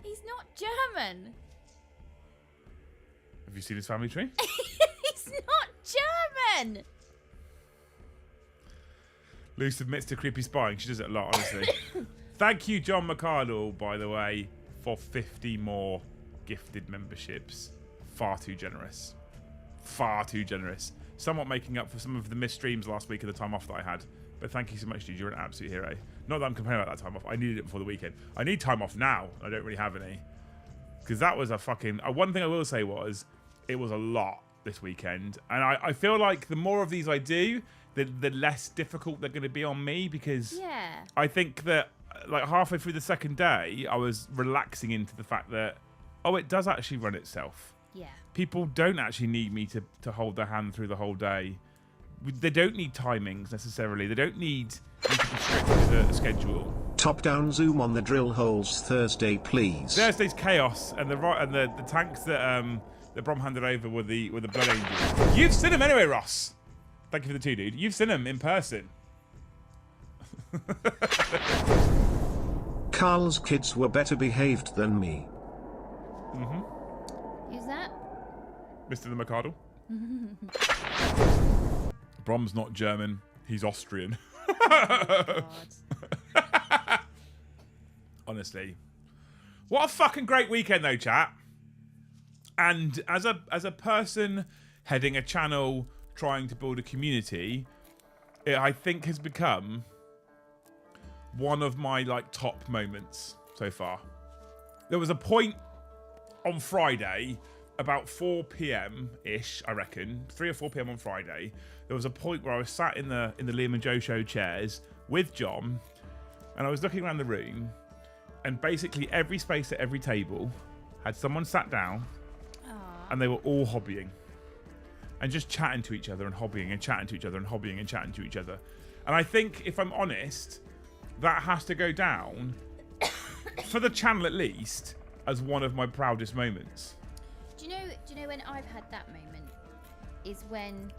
He's not German. Have you seen his family tree? He's not German. Luce admits to creepy spying. She does it a lot, honestly. Thank you, John McCardle, by the way, for 50 more gifted memberships. Far too generous. Far too generous. Somewhat making up for some of the missed streams last week of the time off that I had. But thank you so much, dude. You're an absolute hero. Not that I'm complaining about that time off. I needed it before the weekend. I need time off now. I don't really have any. Because that was a fucking... one thing I will say was, it was a lot this weekend. And I feel like the more of these I do, the less difficult they're going to be on me. Because Yeah. I think that like halfway through the second day, I was relaxing into the fact that, oh, it does actually run itself. Yeah. People don't actually need me to hold their hand through the whole day. They don't need timings necessarily. They don't need me to be strict with a schedule. Top-down zoom on the drill holes Thursday, please. Thursday's chaos, and the tanks that Brom handed over were the Blood Angels. You've seen them anyway, Ross. Thank you for the 2, dude. You've seen them in person. Carl's kids were better behaved than me. Who's that? Mr. the McCardle. Brom's not German. He's Austrian. God. Honestly. What a fucking great weekend though, chat. And as a person heading a channel trying to build a community, it, I think, has become one of my like top moments so far. There was a point on Friday about 4 p.m. ish, I reckon, 3 or 4 p.m. on Friday. There was a point where I was sat in the Liam and Joe show chairs with John, and I was looking around the room, and basically every space at every table had someone sat down, and they were all hobbying, and just chatting to each other and hobbying and chatting to each other and hobbying and chatting to each other. And I think, if I'm honest, that has to go down, for the channel at least, as one of my proudest moments. Do you know when I've had that moment? Is when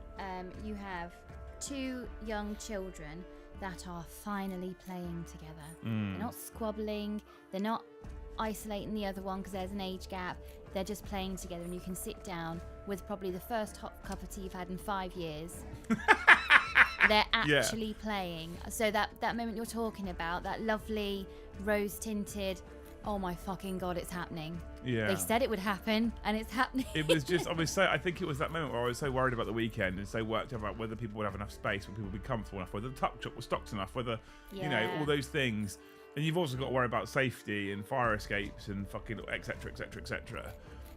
you have 2 young children that are finally playing together. They're not squabbling. They're not isolating the other one because there's an age gap. They're just playing together, and you can sit down with probably the first hot cup of tea you've had in 5 years. They're actually playing. So that moment you're talking about, that lovely rose-tinted, oh my fucking God, it's happening. Yeah. They said it would happen, and it's happening. It was just, I think it was that moment where I was so worried about the weekend and so worked about whether people would have enough space, whether people would be comfortable enough, whether the tuck truck was stocked enough, whether, you know, all those things. And you've also got to worry about safety and fire escapes and fucking et cetera, et cetera, et cetera.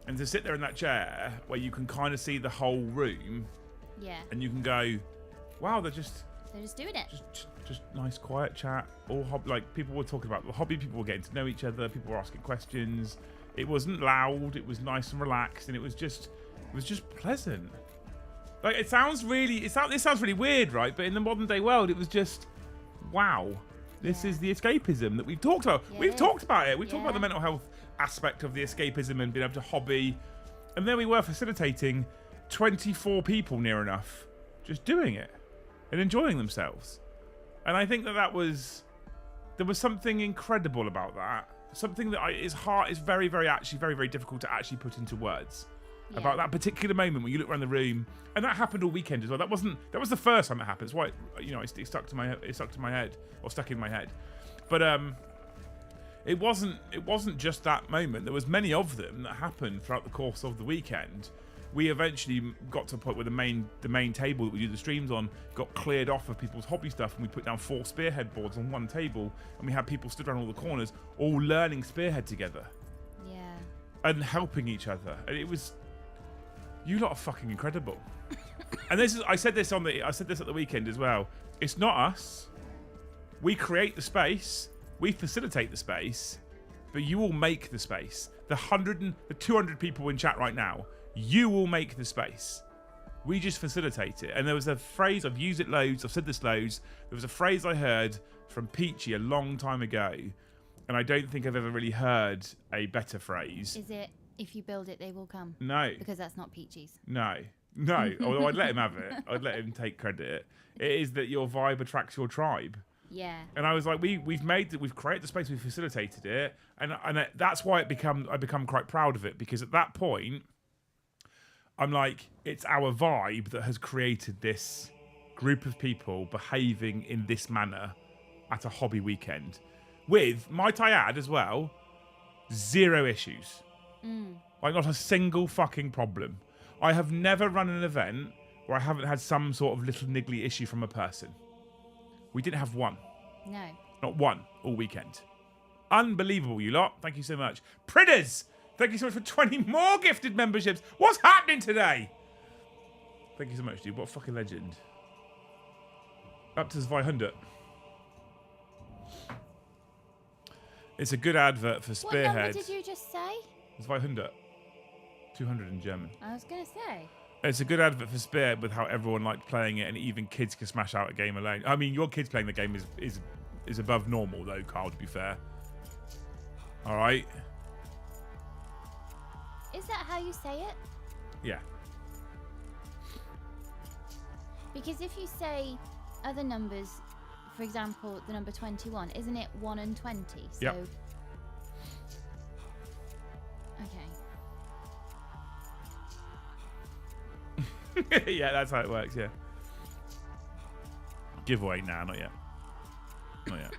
And to sit there in that chair where you can kind of see the whole room, and you can go, wow, they're just doing it. Just nice, quiet chat. All like people were talking about the hobby. People were getting to know each other. People were asking questions. It wasn't loud. It was nice and relaxed, and it was just pleasant. Like it sounds really weird, right? But in the modern day world, it was just wow. This is the escapism that we've talked about. We've talked about it. We've talked about the mental health aspect of the escapism and being able to hobby, and there we were facilitating 24 people near enough, just doing it and enjoying themselves. And I think there was something incredible about that. Something that is very, very difficult to actually put into words. about that particular moment when you look around the room, and that happened all weekend as well. That was the first time it happened. It's why it stuck to my head, or stuck in my head. But it wasn't just that moment. There was many of them that happened throughout the course of the weekend. We eventually got to a point where the main table that we do the streams on got cleared off of people's hobby stuff, and we put down 4 spearhead boards on one table, and we had people stood around all the corners, all learning spearhead together. Yeah. And helping each other. And it was, you lot are fucking incredible. And I said this at the weekend as well. It's not us. We create the space, we facilitate the space, but you will make the space. The 200 people in chat right now, you will make the space. We just facilitate it. And there was a phrase, I've used it loads, I've said this loads. There was a phrase I heard from Peachy a long time ago, and I don't think I've ever really heard a better phrase. Is it, if you build it, they will come? No. Because that's not Peachy's. No. Although I'd let him have it. I'd let him take credit. It is that your vibe attracts your tribe. Yeah. And I was like, we've created the space, we've facilitated it, and that's why I become quite proud of it, because at that point, I'm like, it's our vibe that has created this group of people behaving in this manner at a hobby weekend. With, might I add as well, 0 issues. Like, not a single fucking problem. I have never run an event where I haven't had some sort of little niggly issue from a person. We didn't have one. No. Not one all weekend. Unbelievable, you lot. Thank you so much. Pridders! Thank you so much for 20 more gifted memberships. What's happening today? Thank you so much, dude. What a fucking legend. Up to 500. It's a good advert for Spearhead. What number did you just say? It's 500. 200 in German. I was going to say. It's a good advert for Spearhead with how everyone liked playing it, and even kids can smash out a game alone. I mean, your kids playing the game is above normal, though, Carl, to be fair. All right? Is that how you say it? Yeah. Because if you say other numbers, for example, the number 21, isn't it 1 and 20? So. Yep. Okay. Yeah, that's how it works, yeah. Giveaway? Nah, not yet. Not yet.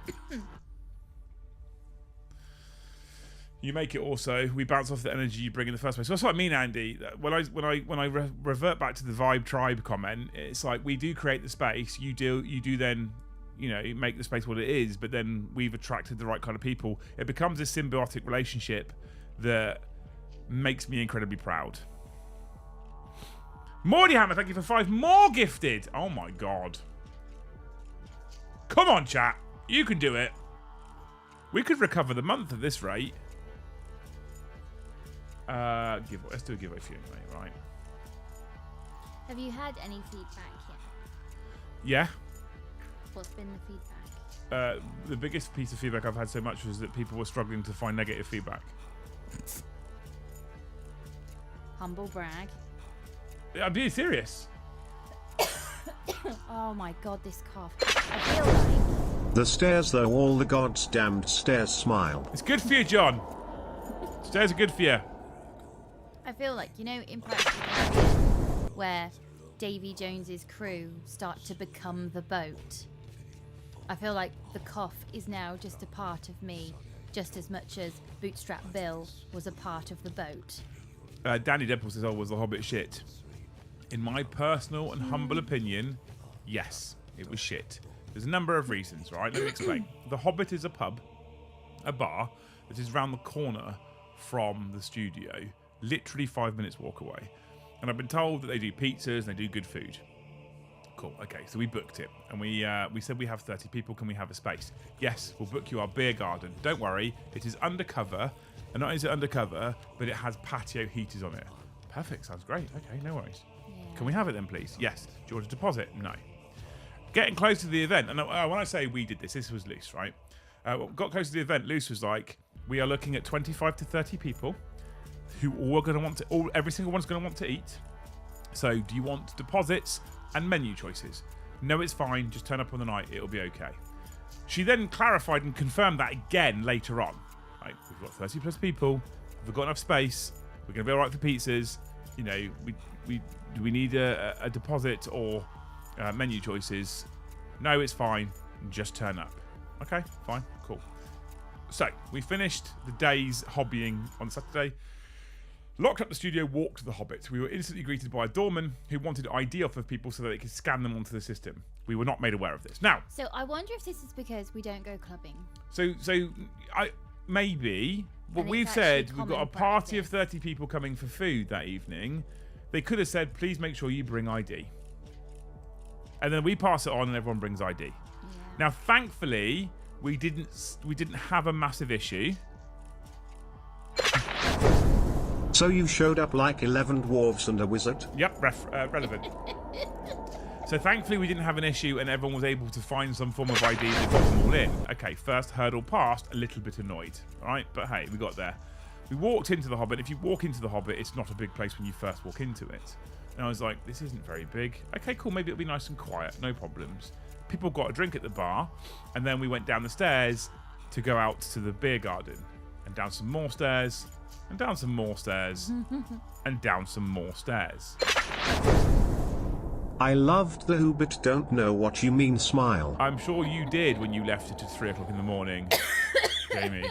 You make it also. We bounce off the energy you bring in the first place. So that's what I mean, Andy. When I revert back to the vibe tribe comment, it's like we do create the space. You do then, make the space what it is. But then we've attracted the right kind of people. It becomes a symbiotic relationship that makes me incredibly proud. Morty Hammer, thank you for 5 more gifted. Oh my god. Come on, chat. You can do it. We could recover the month at this rate. Let's do a giveaway for you anyway, right? Have you had any feedback yet? Yeah. What's been the feedback? The biggest piece of feedback I've had so much was that people were struggling to find negative feedback. Humble brag. I'm being serious. Oh my god, this cough. I feel like... The stairs, though, all the gods damned stairs smile. It's good for you, John. Stairs are good for you. I feel like, in Pirates of the Caribbean, where Davy Jones's crew start to become the boat. I feel like the cough is now just a part of me, just as much as Bootstrap Bill was a part of the boat. Danny Deadpool says, was the Hobbit shit? In my personal and humble opinion, yes, it was shit. There's a number of reasons, right? Let me explain. The Hobbit is a pub, a bar, that is round the corner from the studio, literally 5 minutes walk away. And I've been told that they do pizzas and they do good food. Cool, okay, so we booked it. And we said we have 30 people, can we have a space? Yes, we'll book you our beer garden. Don't worry, it is undercover. And not only is it undercover, but it has patio heaters on it. Perfect, sounds great. Okay, no worries. Can we have it then, please? Yes. Do you want a deposit? No. Getting close to the event, and when I say we did this was Luce, right? Got close to the event, Luce was like, we are looking at 25 to 30 people who all are going to want to, every single one's going to want to eat. So do you want deposits and menu choices? No, it's fine. Just turn up on the night. It'll be okay. She then clarified and confirmed that again later on. Like, we've got 30 plus people. We've got enough space. We're going to be all right for pizzas. you know, do we need a deposit or menu choices? No, it's fine. Just turn up. Okay, fine, cool. So we finished the day's hobbying on Saturday. Locked up the studio, walked to the Hobbit. We were instantly greeted by a doorman who wanted ID off of people so that they could scan them onto the system. We were not made aware of this. Now, So I wonder if this is because we don't go clubbing. so maybe what And we've it's said, actually we've got a common party of practice. 30 people coming for food that evening. They could have said, please make sure you bring ID. And then we pass it on and everyone brings ID. Yeah. Now, thankfully, we didn't have a massive issue. So you showed up like 11 dwarves and a wizard? Yep, relevant. So thankfully we didn't have an issue and everyone was able to find some form of ID that got them all in. Okay, first hurdle passed, a little bit annoyed. All right, but hey, we got there. We walked into the Hobbit. If you walk into the Hobbit, it's not a big place when you first walk into it. And I was like, this isn't very big. Okay, cool, maybe it'll be nice and quiet, no problems. People got a drink at the bar, and then we went down the stairs to go out to the beer garden. And down some more stairs, and down some more stairs, and down some more stairs. I loved the who but don't know what you mean smile. I'm sure you did when you left it at 3 o'clock in the morning, Jamie.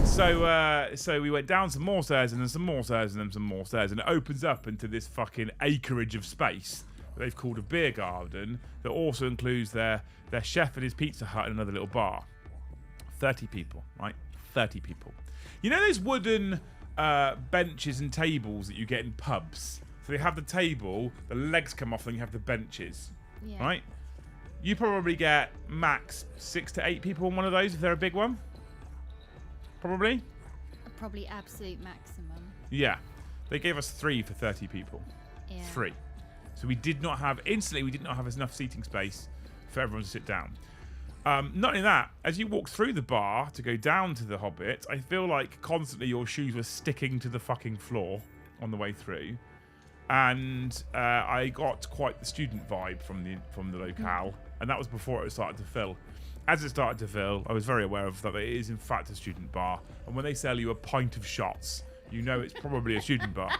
So we went down some more stairs, and then some more stairs, and then some more stairs, and it opens up into this fucking acreage of space that they've called a beer garden that also includes their chef and his Pizza Hut and another little bar. 30 people, right? 30 people. You know those wooden benches and tables that you get in pubs? So they have the table, the legs come off, and you have the benches, Yeah. right? You probably get max 6 to 8 people on one of those if they're a big one. Probably. Probably absolute maximum. Yeah. They gave us 3 for 30 people. Yeah. 3. So we did not have enough seating space for everyone to sit down. Not only that, as you walk through the bar to go down to the Hobbit, I feel like constantly your shoes were sticking to the fucking floor on the way through. And I got quite the student vibe from the locale, and that was before it started to fill. As it started to fill, I was very aware of that it is in fact a student bar, and when they sell you a pint of shots, you know it's probably a student bar.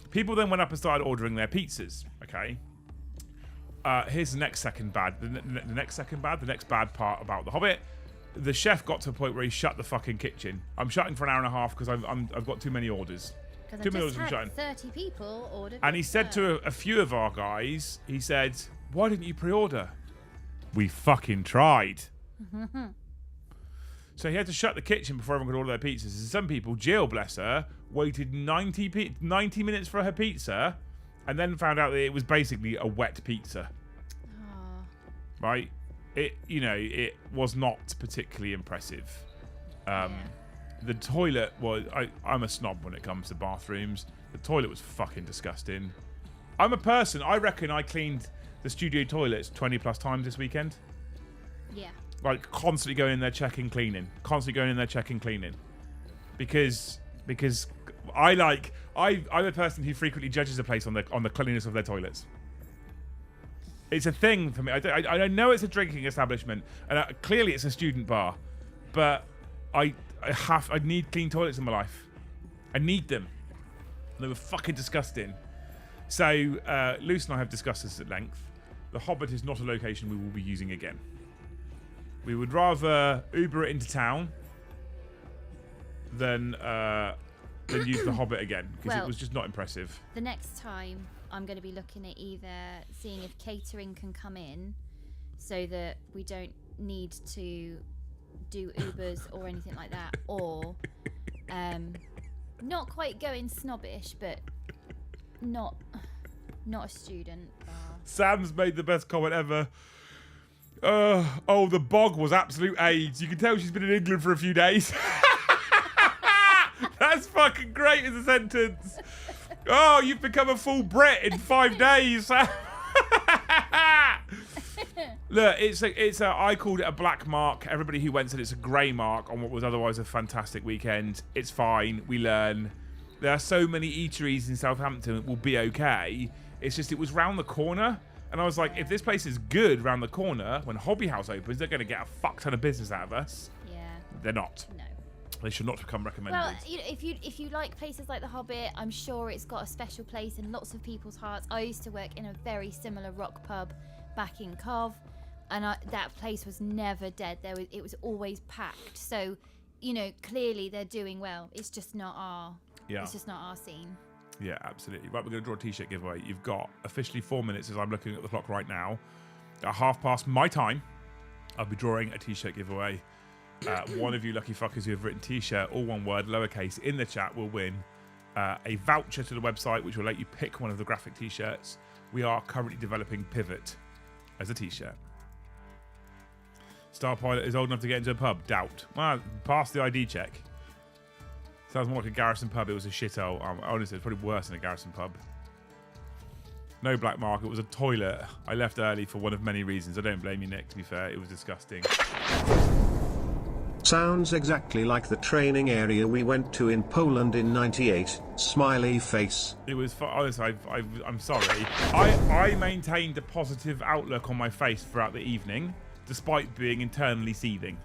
People then went up and started ordering their pizzas. Okay. Here's the next bad part about the Hobbit. The chef got to a point where he shut the fucking kitchen. I'm shutting for an hour and a half because I've got too many orders. Because Too I many just orders from had shutting. 30 people ordered. And he said to a few of our guys, he said, why didn't you pre-order? We fucking tried. So he had to shut the kitchen before everyone could order their pizzas. And some people, Jill, bless her, waited 90 minutes for her pizza and then found out that it was basically a wet pizza. Oh, Right? It was not particularly impressive. The toilet was... I'm a snob when it comes to bathrooms. The toilet was fucking disgusting. I'm a person, I reckon I cleaned the studio toilets 20 plus times this weekend. yeah. Like, constantly going in there, checking, cleaning. Because I'm a person who frequently judges a place on the cleanliness of their toilets. It's a thing for me. I know it's a drinking establishment, and clearly it's a student bar, but I need clean toilets in my life. I need them. They were fucking disgusting. So Luce and I have discussed this at length. The Hobbit is not a location we will be using again. We would rather Uber it into town than use the Hobbit again, because it was just not impressive. The next time I'm going to be looking at either seeing if catering can come in so that we don't need to do Ubers or anything like that, or not quite going snobbish, but not a student bar. Sam's made the best comment ever. The bog was absolute AIDS. You can tell she's been in England for a few days. That's fucking great as a sentence. Oh, you've become a full Brit in 5 days. Look, I called it a black mark. Everybody who went said it's a grey mark on what was otherwise a fantastic weekend. It's fine. We learn. There are so many eateries in Southampton that will be okay. It's just it was round the corner. And I was like, if this place is good round the corner, when Hobby House opens, they're going to get a fuck ton of business out of us. Yeah. They're not. No. They should not become recommended. Well, if you like places like The Hobbit, I'm sure it's got a special place in lots of people's hearts. I used to work in a very similar rock pub back in Cov, and that place was never dead. It was always packed. So, clearly they're doing well. It's just not our. Yeah. It's just not our scene. Yeah, absolutely. Right, we're going to draw a T-shirt giveaway. You've got officially 4 minutes as I'm looking at the clock right now. At 1:30 my time, I'll be drawing a T-shirt giveaway. One of you lucky fuckers who have written T-shirt, all one word, lowercase, in the chat will win a voucher to the website, which will let you pick one of the graphic T-shirts. We are currently developing Pivot as a T-shirt. Star Pilot is old enough to get into a pub. Doubt. Well, pass the ID check. Sounds more like a garrison pub. It was a shithole. Honestly, it's probably worse than a garrison pub. No black mark. It was a toilet. I left early for one of many reasons. I don't blame you, Nick, to be fair. It was disgusting. Sounds exactly like the training area we went to in Poland in '98. Smiley face. It was, honestly, I'm sorry. I maintained a positive outlook on my face throughout the evening, despite being internally seething.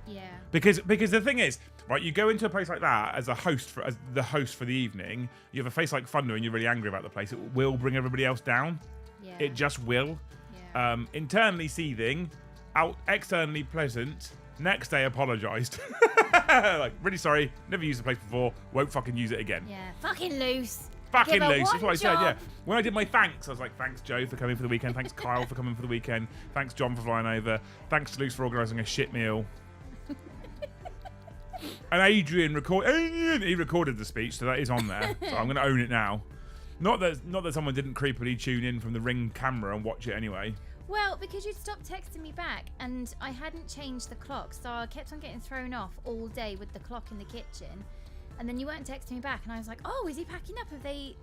Yeah. Because the thing is, right, you go into a place like that as the host for the evening, you have a face like Thunder and you're really angry about the place, it will bring everybody else down. Yeah. It just will. Yeah. Internally seething, externally pleasant. Next day apologised. Like, really sorry, never used the place before, won't fucking use it again. Yeah. Fucking loose. Fucking loose. That's what I said, job. yeah. When I did my thanks, I was like, thanks Joe for coming for the weekend, thanks Kyle for coming for the weekend, thanks John for flying over, thanks to Luce for organising a shit meal. And Adrian recorded the speech, so that is on there. So I'm going to own it now. Not that someone didn't creepily tune in from the Ring camera and watch it anyway. Well, because you'd stopped texting me back and I hadn't changed the clock, so I kept on getting thrown off all day with the clock in the kitchen. And then you weren't texting me back, and I was like, oh, is he packing up?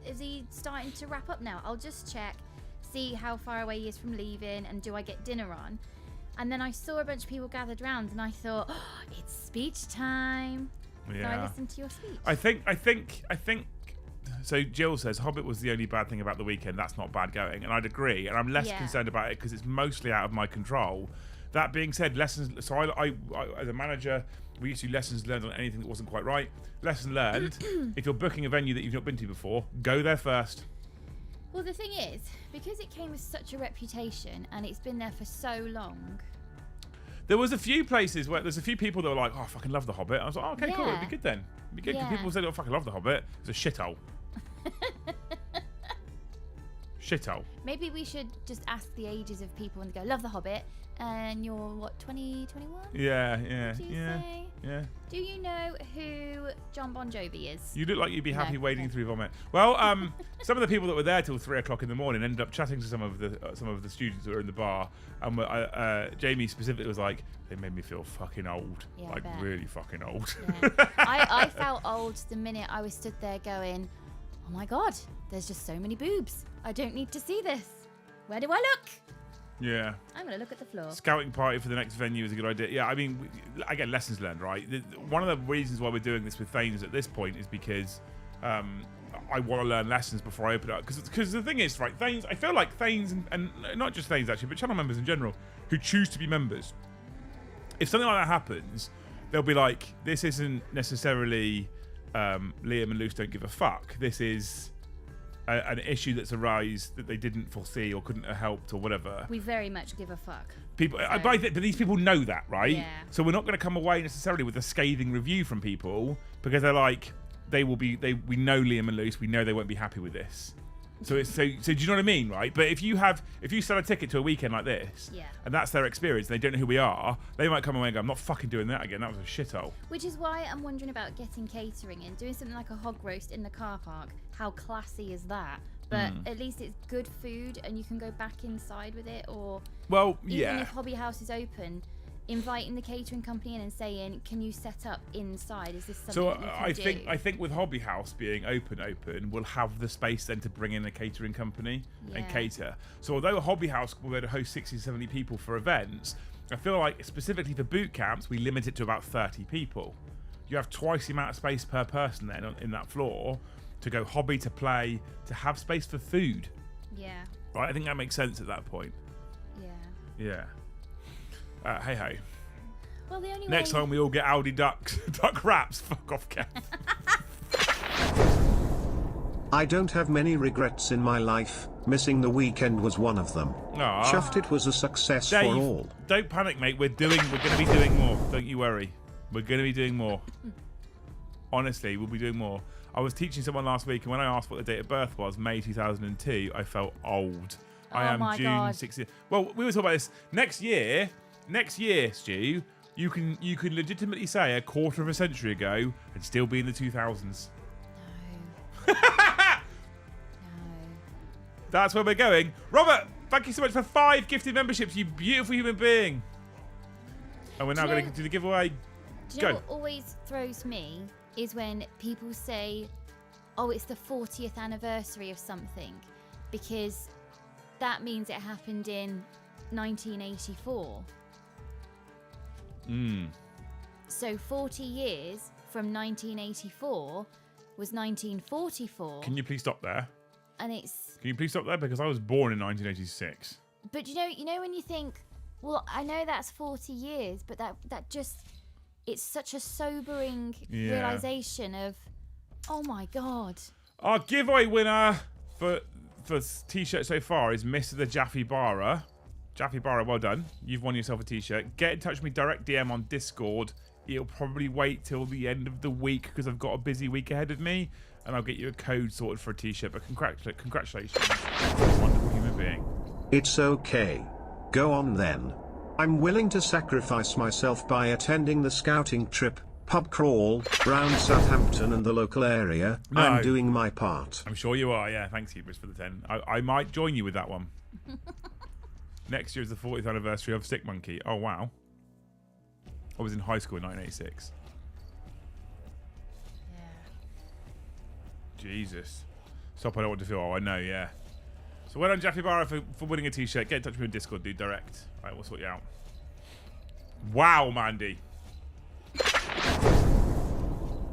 Is he starting to wrap up now? I'll just check, see how far away he is from leaving, and do I get dinner on? And then I saw a bunch of people gathered round, and I thought, oh, it's speech time. Yeah. So I listened to your speech. I think. So Jill says Hobbit was the only bad thing about the weekend. That's not bad going, and I'd agree. And I'm less concerned about it because it's mostly out of my control. That being said, lessons. So I as a manager, we used to do lessons learned on anything that wasn't quite right. Lesson learned: if you're booking a venue that you've not been to before, go there first. Well, the thing is, because it came with such a reputation and it's been there for so long. There was a few places where there's a few people that were like, oh, I fucking love The Hobbit. I was like, oh, okay, cool, it'd be good then. It'd be good because people said, oh, I fucking love The Hobbit. It's a shithole. Shithole. Maybe we should just ask the ages of people and go, love The Hobbit, and you're, what, 20, 21? Yeah. Do you know who John Bon Jovi is? You look like you'd be happy wading through vomit. Well, some of the people that were there till 3 o'clock in the morning ended up chatting to some of the students that were in the bar, and Jamie specifically was like, they made me feel fucking old, like really fucking old. Yeah. I felt old the minute I was stood there going, oh my god, there's just so many boobs. I don't need to see this. Where do I look? Yeah. I'm going to look at the floor. Scouting party for the next venue is a good idea. Yeah, I mean, again, lessons learned, right? One of the reasons why we're doing this with Thanes at this point is because I want to learn lessons before I open it up. Because the thing is, right, Thanes, I feel like Thanes, and not just Thanes actually, but channel members in general, who choose to be members, if something like that happens, they'll be like, this isn't necessarily Liam and Luce don't give a fuck. This is an issue that's arose that they didn't foresee or couldn't have helped or whatever. We very much give a fuck. People, but these people know that, right? Yeah. So we're not going to come away necessarily with a scathing review from people because they're like, we know Liam and Luce, we know they won't be happy with this. So do you know what I mean, right? But if you sell a ticket to a weekend like this, and that's their experience, and they don't know who we are, they might come away and go, I'm not fucking doing that again. That was a shithole. Which is why I'm wondering about getting catering and doing something like a hog roast in the car park. How classy is that? But at least it's good food, and you can go back inside with it, or even if Hobby House is open, inviting the catering company in and saying, can you set up inside? Is this something that you can do? I think with Hobby House being open, we'll have the space then to bring in a catering company and cater. So although a Hobby House will be able to host 60, 70 people for events, I feel like specifically for boot camps, we limit it to about 30 people. You have twice the amount of space per person then in that floor to go hobby, to play, to have space for food. Yeah. Right, I think that makes sense at that point. Yeah. Yeah. Hey. Well, the only Next way... time we all get Aldi duck wraps. Fuck off, Kev. I don't have many regrets in my life. Missing the weekend was one of them. Aw. Chuffed it was a success Dave, for all. don't panic, mate. We're going to be doing more. Don't you worry. We're going to be doing more. Honestly, we'll be doing more. I was teaching someone last week, and when I asked what the date of birth was, May 2002, I felt old. I am my June God. 16th. Well, we were talking about this next year, Stu. You can legitimately say a quarter of a century ago and still be in the 2000s. No. That's where we're going. Robert, thank you so much for 5 gifted memberships, you beautiful human being. And we're now going to do the giveaway. Do you know what always throws me is when people say, oh, it's the 40th anniversary of something, because that means it happened in 1984. So 40 years from 1984 was 1944. Can you please stop there? And it's... Can you please stop there? Because I was born in 1986. But you know when you think, well, I know that's 40 years, but that just... It's such a sobering realization of, oh my God. Our giveaway winner for t-shirt so far is Mr. the Jaffe Barra. Jaffe Barra, well done. You've won yourself a t-shirt. Get in touch with me, direct DM on Discord. It'll probably wait till the end of the week because I've got a busy week ahead of me, and I'll get you a code sorted for a t-shirt. But congratulations. You're a wonderful human being. It's okay. Go on then. I'm willing to sacrifice myself by attending the scouting trip, pub crawl, round Southampton and the local area. No. I'm doing my part. I'm sure you are, yeah. Thanks, Hubris, for the 10. I might join you with that one. Next year is the 40th anniversary of Stick Monkey. Oh, wow. I was in high school in 1986. Yeah. Jesus. Stop, I don't want to feel. Oh, I know, yeah. So well done, Jaffe Barra, for winning a t-shirt. Get in touch with me on Discord, dude, direct. Right, we'll sort you out. Wow, Mandy.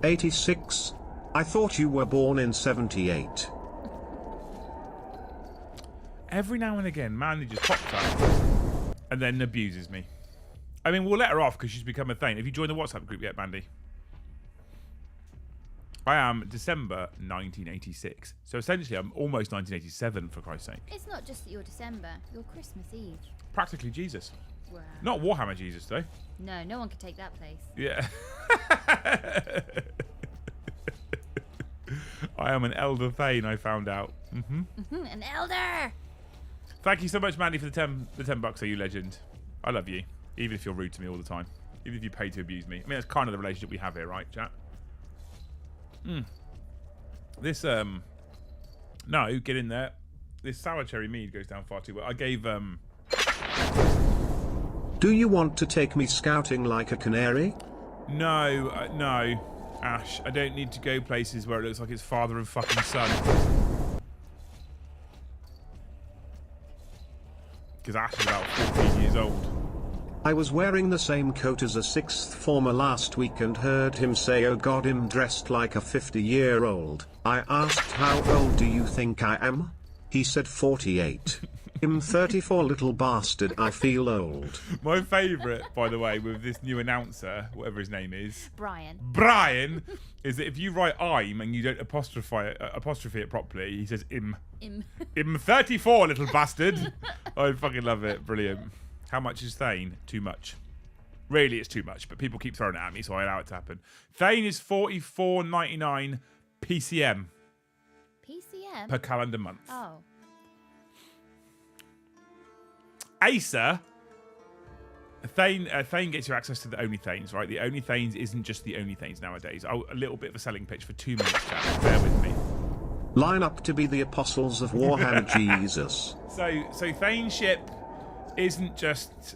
86. I thought you were born in 78. Every now and again, Mandy just pops up and then abuses me. I mean, we'll let her off because she's become a thing. Have you joined the WhatsApp group yet, Mandy? I am December 1986. So essentially, I'm almost 1987, for Christ's sake. It's not just that you're December, you're Christmas Eve. Practically Jesus. Wow. Not Warhammer Jesus, though. No one could take that place. Yeah. I am an elder Thane, I found out. An elder! Thank you so much, Mandy, for the 10 bucks, you legend. I love you, even if you're rude to me all the time. Even if you pay to abuse me. I mean, that's kind of the relationship we have here, right, chat? This, no, get in there. This sour cherry mead goes down far too well. I gave, Do you want to take me scouting like a canary? No, Ash, I don't need to go places where it looks like it's father and fucking son. Because Ash is about 14 years old. I was wearing the same coat as a 6th former last week and heard him say, oh God, I'm dressed like a 50-year-old. I asked, how old do you think I am? He said 48. I'm 34, little bastard, I feel old. My favourite, by the way, with this new announcer, whatever his name is, Brian, is that if you write I'm and you don't apostrophe it properly, he says im. I'm 34, little bastard. I fucking love it. Brilliant. How much is Thane? Too much. Really, it's too much, but people keep throwing it at me, so I allow it to happen. Thane is $44.99 PCM. PCM? Per calendar month. Oh. Acer, Thane gets you access to the OnlyThanes, right? The OnlyThanes isn't just the OnlyThanes nowadays. Oh, a little bit of a selling pitch for 2 minutes, chat. Bear with me. Line up to be the apostles of Warhammer Jesus. So Thane ship isn't just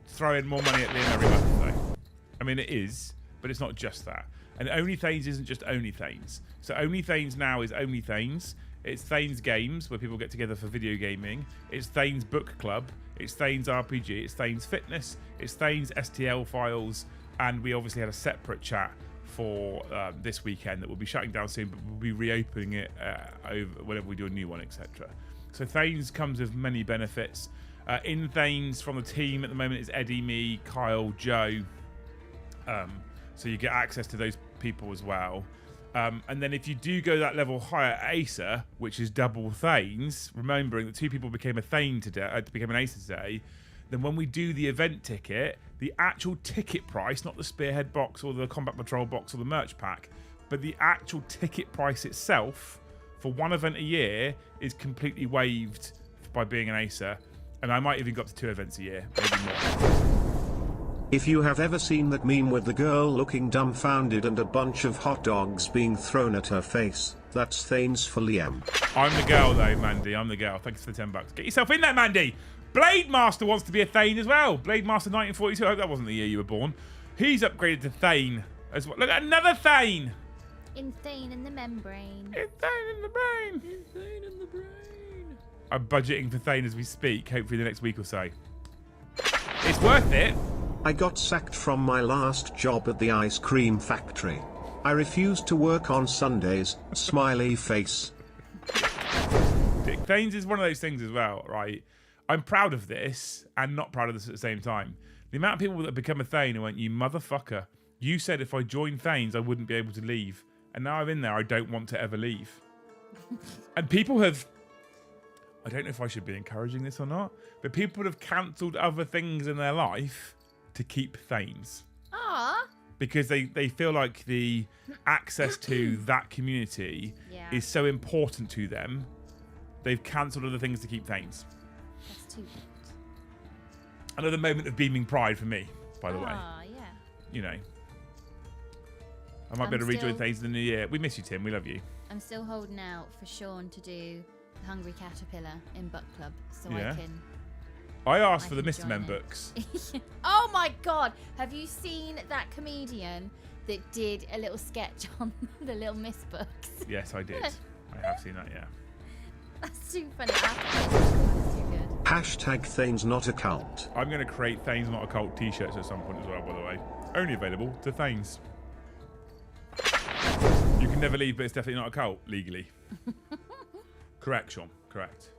throwing more money at Liam every month, though. I mean, it is, but it's not just that. And OnlyThanes isn't just OnlyThanes. So OnlyThanes now is OnlyThanes. It's Thane's Games, where people get together for video gaming. It's Thane's Book Club. It's Thane's RPG. It's Thane's Fitness. It's Thane's STL files. And we obviously had a separate chat for this weekend that we'll be shutting down soon, but we'll be reopening it over whenever we do a new one, etc. So Thane's comes with many benefits. In Thanes from the team at the moment is Eddie, me, Kyle, Joe. So you get access to those people as well. And then if you do go that level higher at Acer, which is double Thanes, remembering that 2 people became a Thane today, became an Acer today, then when we do the event ticket, the actual ticket price, not the Spearhead box or the Combat Patrol box or the merch pack, but the actual ticket price itself for one event a year is completely waived by being an Acer. And I might even go up to 2 events a year, maybe more. If you have ever seen that meme with the girl looking dumbfounded and a bunch of hot dogs being thrown at her face, that's Thanes for Liam. I'm the girl though, Mandy. I'm the girl. Thanks for the $10. Get yourself in there, Mandy. Blade Master wants to be a Thane as well. Blade Master 1942. I hope that wasn't the year you were born. He's upgraded to Thane as well. Look, another Thane. In Thane in the membrane. It's Thane in the brain. It's Thane in the brain. I'm budgeting for Thane as we speak. Hopefully the next week or so. It's worth it. I got sacked from my last job at the ice cream factory. I refused to work on Sundays. Smiley face. Dick, Thanes is one of those things as well, right? I'm proud of this and not proud of this at the same time. The amount of people that become a Thane and went, you motherfucker, you said if I joined Thanes I wouldn't be able to leave. And now I'm in there, I don't want to ever leave. And people have, I don't know if I should be encouraging this or not, but people have cancelled other things in their life to keep Thanes. Ah. Because they feel like the access to that community is so important to them, they've cancelled other things to keep Thanes. That's too good. Another moment of beaming pride for me, by the way. Ah, yeah. You know. I might be able to rejoin Thanes in the new year. We miss you, Tim. We love you. I'm still holding out for Sean to do the Hungry Caterpillar in Book Club so Yeah. I can... I asked for the can Mr. join Men it. books. Oh my god! Have you seen that comedian that did a little sketch on the Little Miss books? Yes, I did. I have seen that, yeah. That's too funny. That's too good. Hashtag Thanes not a cult. I'm going to create Thanes Not a Cult t-shirts at some point as well, by the way. Only available to Thanes. You can never leave, but it's definitely not a cult, legally. Correct, Sean. Correct.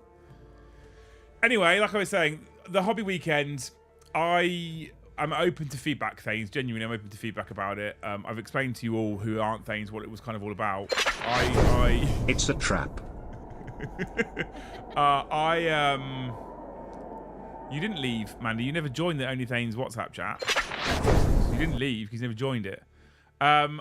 Anyway, like I was saying, the hobby weekend, I'm open to feedback, Thanes. Genuinely, I'm open to feedback about it. I've explained to you all who aren't Thanes what it was kind of all about. It's a trap. You didn't leave, Mandy. You never joined the Only Thanes WhatsApp chat. You didn't leave because you never joined it. I'm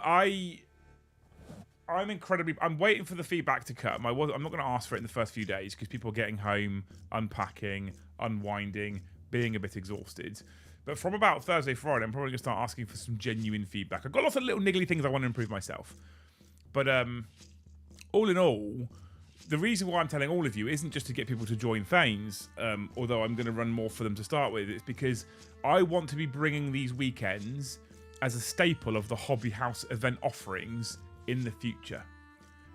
waiting for the feedback to come. I'm not going to ask for it in the first few days because people are getting home, unpacking, unwinding, being a bit exhausted. But from about Thursday, Friday, I'm probably going to start asking for some genuine feedback. I've got lots of little niggly things I want to improve myself. But all in all, the reason why I'm telling all of you isn't just to get people to join Thanes, although I'm going to run more for them to start with. It's because I want to be bringing these weekends as a staple of the Hobby House event offerings in the future.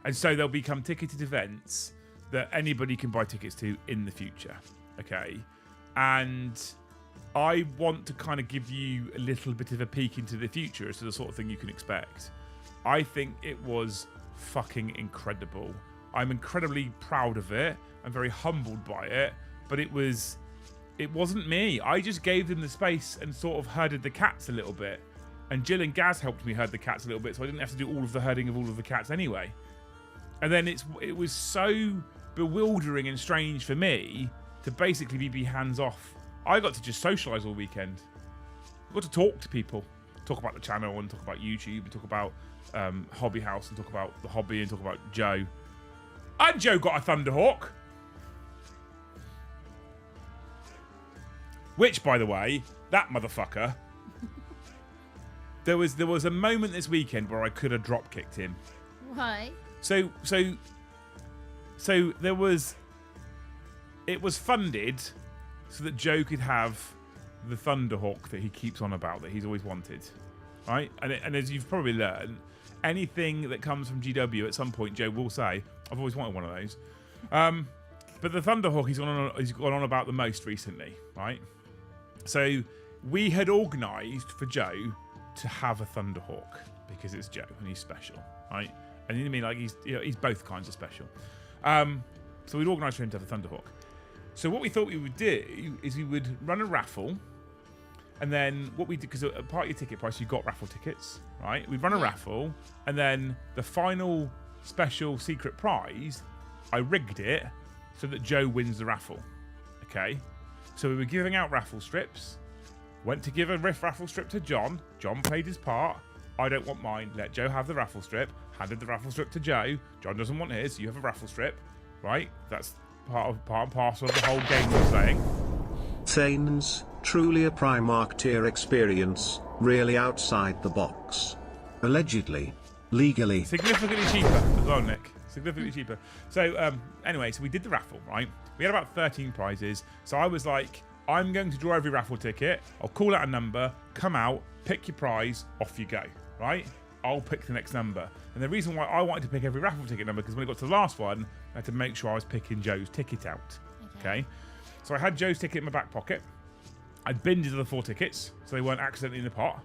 And so they'll become ticketed events that anybody can buy tickets to in the future. Okay? And I want to kind of give you a little bit of a peek into the future as to the sort of thing you can expect. I think it was fucking incredible. I'm incredibly proud of it. I'm very humbled by it. But it wasn't me. I just gave them the space and sort of herded the cats a little bit. And Jill and Gaz helped me herd the cats a little bit, so I didn't have to do all of the herding of all of the cats anyway. And then it was so bewildering and strange for me to basically be hands off. I got to just socialise all weekend. I got to talk to people, talk about the channel and talk about YouTube and talk about Hobby House and talk about the hobby and talk about Joe. And Joe got a Thunderhawk. Which, by the way, that motherfucker... There was a moment this weekend where I could have drop kicked him. Why? So there was. It was funded so that Joe could have the Thunderhawk that he keeps on about, that he's always wanted, right? And as you've probably learned, anything that comes from GW at some point, Joe will say, "I've always wanted one of those." But the Thunderhawk he's gone on about the most recently, right? So we had organised for Joe to have a Thunderhawk because it's Joe and he's special, right? And you know what I mean, like he's both kinds of special. So we'd organised for him to have a Thunderhawk. So what we thought we would do is we would run a raffle, and then what we did, because at part of your ticket price, you got raffle tickets, right? We'd run a raffle, and then the final special secret prize, I rigged it so that Joe wins the raffle. Okay? So we were giving out raffle strips. Went to give a raffle strip to John. John played his part. I don't want mine. Let Joe have the raffle strip. Handed the raffle strip to Joe. John doesn't want his. You have a raffle strip, right? That's part and parcel of the whole game we're playing. Thanes, truly a Primark tier experience, really outside the box. Allegedly. Legally. Significantly cheaper as well, Nick. Significantly cheaper. So, anyway, so we did the raffle, right? We had about 13 prizes. So I was like, I'm going to draw every raffle ticket. I'll call out a number, come out, pick your prize, off you go, right? I'll pick the next number. And the reason why I wanted to pick every raffle ticket number, because when it got to the last one, I had to make sure I was picking Joe's ticket out. Okay? So I had Joe's ticket in my back pocket. I'd binned the other 4 tickets, so they weren't accidentally in the pot.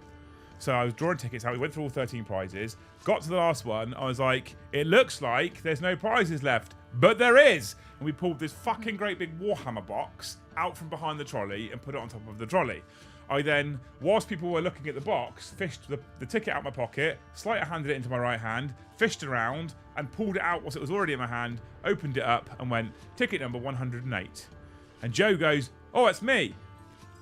So I was drawing tickets out. We went through all 13 prizes. Got to the last one. I was like, it looks like there's no prizes left, but there is. And we pulled this fucking great big Warhammer box out from behind the trolley and put it on top of the trolley. I then, whilst people were looking at the box, fished the ticket out of my pocket, sleight of handed it into my right hand, fished around, and pulled it out whilst it was already in my hand, opened it up, and went, ticket number 108. And Joe goes, oh, it's me.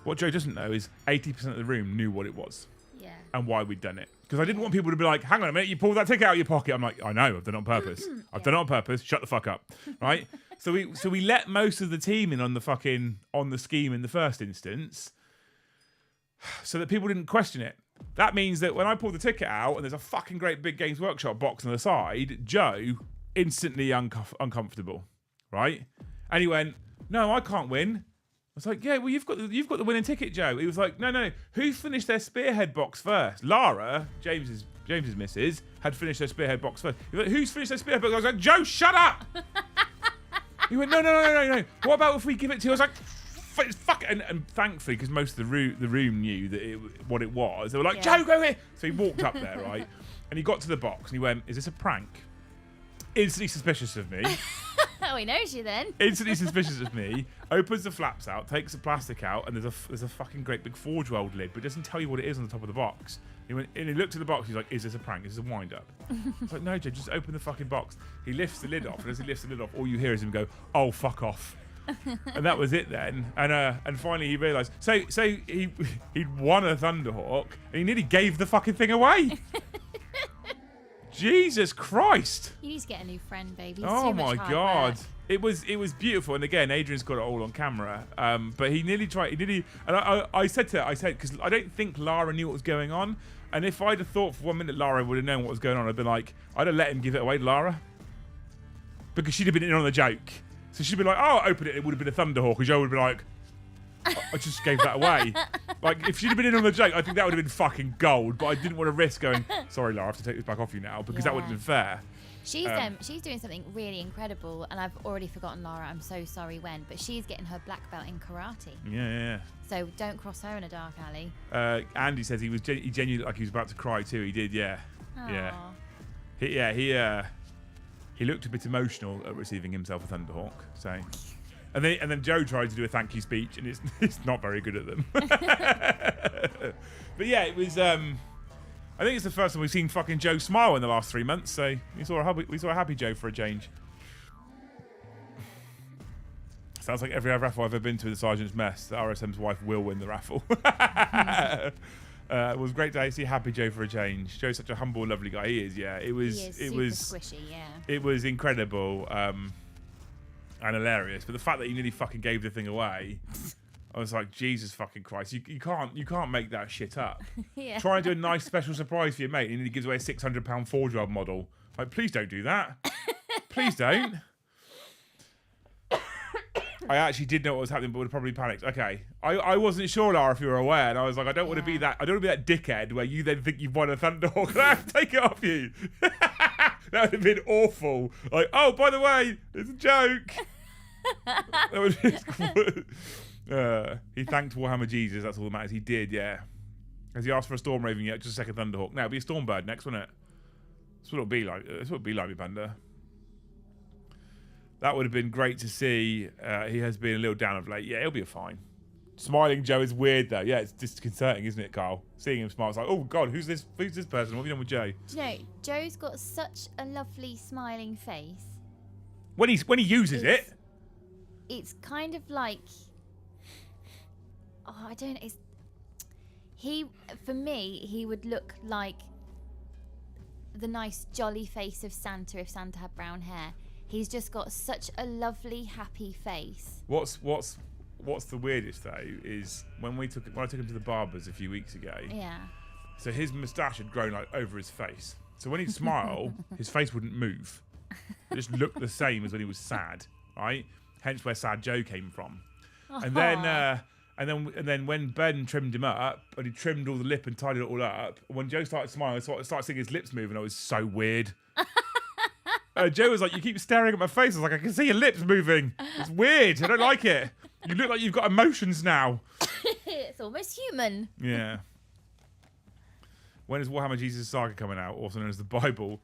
What Joe doesn't know is 80% of the room knew what it was. Yeah. And why we'd done it. Because I didn't want people to be like, hang on a minute, you pulled that ticket out of your pocket. I'm like, I know, I've done it on purpose. I've done it on purpose. Shut the fuck up. Right? So we let most of the team in on the scheme in the first instance, so that people didn't question it. That means that when I pull the ticket out and there's a fucking great big Games Workshop box on the side, Joe instantly uncomfortable. Right? And he went, no, I can't win. I was like, yeah, well, you've got the winning ticket, Joe. He was like, no. Who finished their spearhead box first? Lara, James's missus, had finished their spearhead box first. He was like, who's finished their spearhead box? I was like, Joe, shut up! He went, no. What about if we give it to you? I was like, fuck it. And thankfully, because most of the room knew that what it was, they were like, Joe, go here. So he walked up there, right? And he got to the box and he went, is this a prank? Instantly suspicious of me. Oh, he knows you then. Instantly suspicious of me. Opens the flaps out, takes the plastic out, and there's a fucking great big Forge World lid, but doesn't tell you what it is on the top of the box. He went and he looked at the box. He's like, "Is this a prank? Is this a wind up?" I was like, "No, Joe, just open the fucking box." He lifts the lid off, and as he lifts the lid off, all you hear is him go, "Oh, fuck off." And that was it then. And finally he realised. So he'd won a Thunderhawk, and he nearly gave the fucking thing away. Jesus Christ! You need to get a new friend, baby. Oh my God! It was beautiful, and again, Adrian's got it all on camera. But he nearly tried. And I said because I don't think Lara knew what was going on, and if I'd have thought for 1 minute Lara would have known what was going on, I'd been like, I'd have let him give it away to Lara, because she'd have been in on the joke. So she'd be like, "Oh, open it." It would have been a Thunderhawk, and Joe would have been like, I just gave that away. Like, if she'd have been in on the joke, I think that would have been fucking gold. But I didn't want to risk going, sorry, Lara, I have to take this back off you now, because that would have been fair. She's doing something really incredible, and I've already forgotten Lara. I'm so sorry when, but she's getting her black belt in karate. Yeah. So don't cross her in a dark alley. Andy says he genuinely like he was about to cry too. He did, yeah. Aww. He looked a bit emotional at receiving himself a Thunderhawk. So. And then Joe tried to do a thank you speech, and it's not very good at them. But yeah, it was. I think it's the first time we've seen fucking Joe smile in the last 3 months. So we saw a happy Joe for a change. Sounds like every raffle I've ever been to in the Sergeant's Mess, the RSM's wife will win the raffle. It was great to see happy Joe for a change. Joe's such a humble, lovely guy. He is, yeah. It was squishy, yeah. It was incredible. And hilarious, but the fact that he nearly fucking gave the thing away, I was like, Jesus fucking Christ, you can't make that shit up. Yeah. Try and do a nice special surprise for your mate, and he gives away a £600 Forge World model. Like, please don't do that. Please don't. I actually did know what was happening, but would have probably panicked. Okay, I wasn't sure, Lara, if you were aware, and I was like, I don't want to be that. I don't want to be that dickhead where you then think you've won a Thunderhawk and I have to take it off you. That would have been awful. Like, oh, by the way, it's a joke. That was he thanked Warhammer Jesus. That's all that matters. He did, yeah. Has he asked for a Storm Raven yet? Just a second Thunderhawk. No, it'll be a Stormbird next, won't it? That's what it'll be like. That's what it'll be like, me panda. That would have been great to see. He has been a little down of late. Yeah, he'll be fine. Smiling Joe is weird though. Yeah, it's disconcerting, isn't it, Carl? Seeing him smile, it's like, oh God, who's this person? What have you done with Joe? Do you know, Joe's got such a lovely smiling face. When he uses it. It's kind of like, I don't know. For me, he would look like the nice jolly face of Santa if Santa had brown hair. He's just got such a lovely, happy face. What's the weirdest though is when I took him to the barber's a few weeks ago. Yeah. So his moustache had grown like over his face. So when he'd smile, his face wouldn't move. It just looked the same as when he was sad, right? Hence where Sad Joe came from. And then when Ben trimmed him up and he trimmed all the lip and tidied it all up, when Joe started smiling, I started seeing his lips move and I was so weird. Joe was like, you keep staring at my face. I was like, I can see your lips moving. It's weird. I don't like it. You look like you've got emotions now. It's almost human. Yeah. When is Warhammer Jesus Saga coming out, also known as the Bible?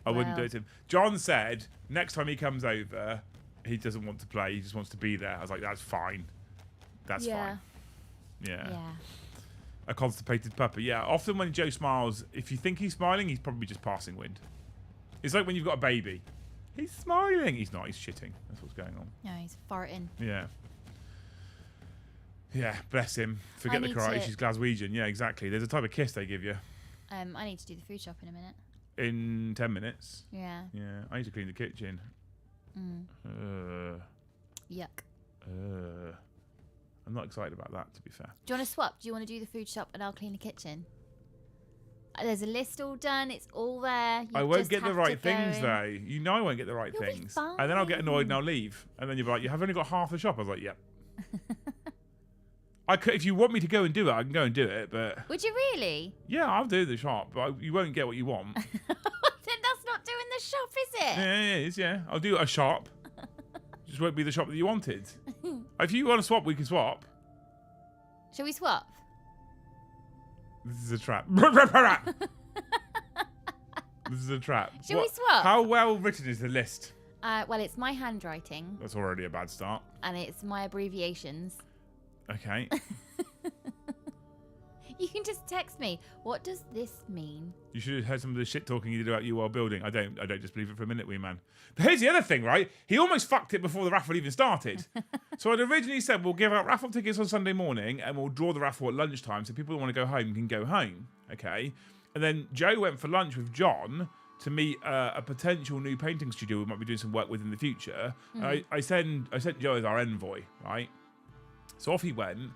I wouldn't do it to him. John said next time he comes over, he doesn't want to play. He just wants to be there. I was like, that's fine. That's fine. Yeah. A constipated puppy. Yeah. Often when Joe smiles, if you think he's smiling, he's probably just passing wind. It's like when you've got a baby. He's smiling. He's not. He's shitting. That's what's going on. No, he's farting. Yeah. Yeah, bless him. Forget the karate. She's Glaswegian. Yeah, exactly. There's a type of kiss they give you. I need to do the food shop in a minute. In 10 minutes? Yeah. Yeah. I need to clean the kitchen. Yuck. I'm not excited about that, to be fair. Do you want to swap? Do you want to do the food shop and I'll clean the kitchen? There's a list all done. It's all there. I won't get the right things, though. You know I won't get the right things. And then I'll get annoyed and I'll leave. And then you'll be like, you have only got half the shop. I was like, yep. If you want me to go and do it, I can go and do it, but... Would you really? Yeah, I'll do the shop, but you won't get what you want. Then that's not doing the shop, is it? Yeah, it is, yeah. I'll do a shop. Just won't be the shop that you wanted. If you want to swap, we can swap. Shall we swap? This is a trap. This is a trap. Shall we swap? How well written is the list? Well, it's my handwriting. That's already a bad start. And it's my abbreviations. Okay. You can just text me. What does this mean? You should have heard some of the shit talking you did about you while building. I don't just believe it for a minute, wee man. But here's the other thing, right? He almost fucked it before the raffle even started. So I'd originally said we'll give out raffle tickets on Sunday morning and we'll draw the raffle at lunchtime so people who want to go home can go home. Okay. And then Joe went for lunch with John to meet a potential new painting studio we might be doing some work with in the future. I sent Joe as our envoy, right? So off he went.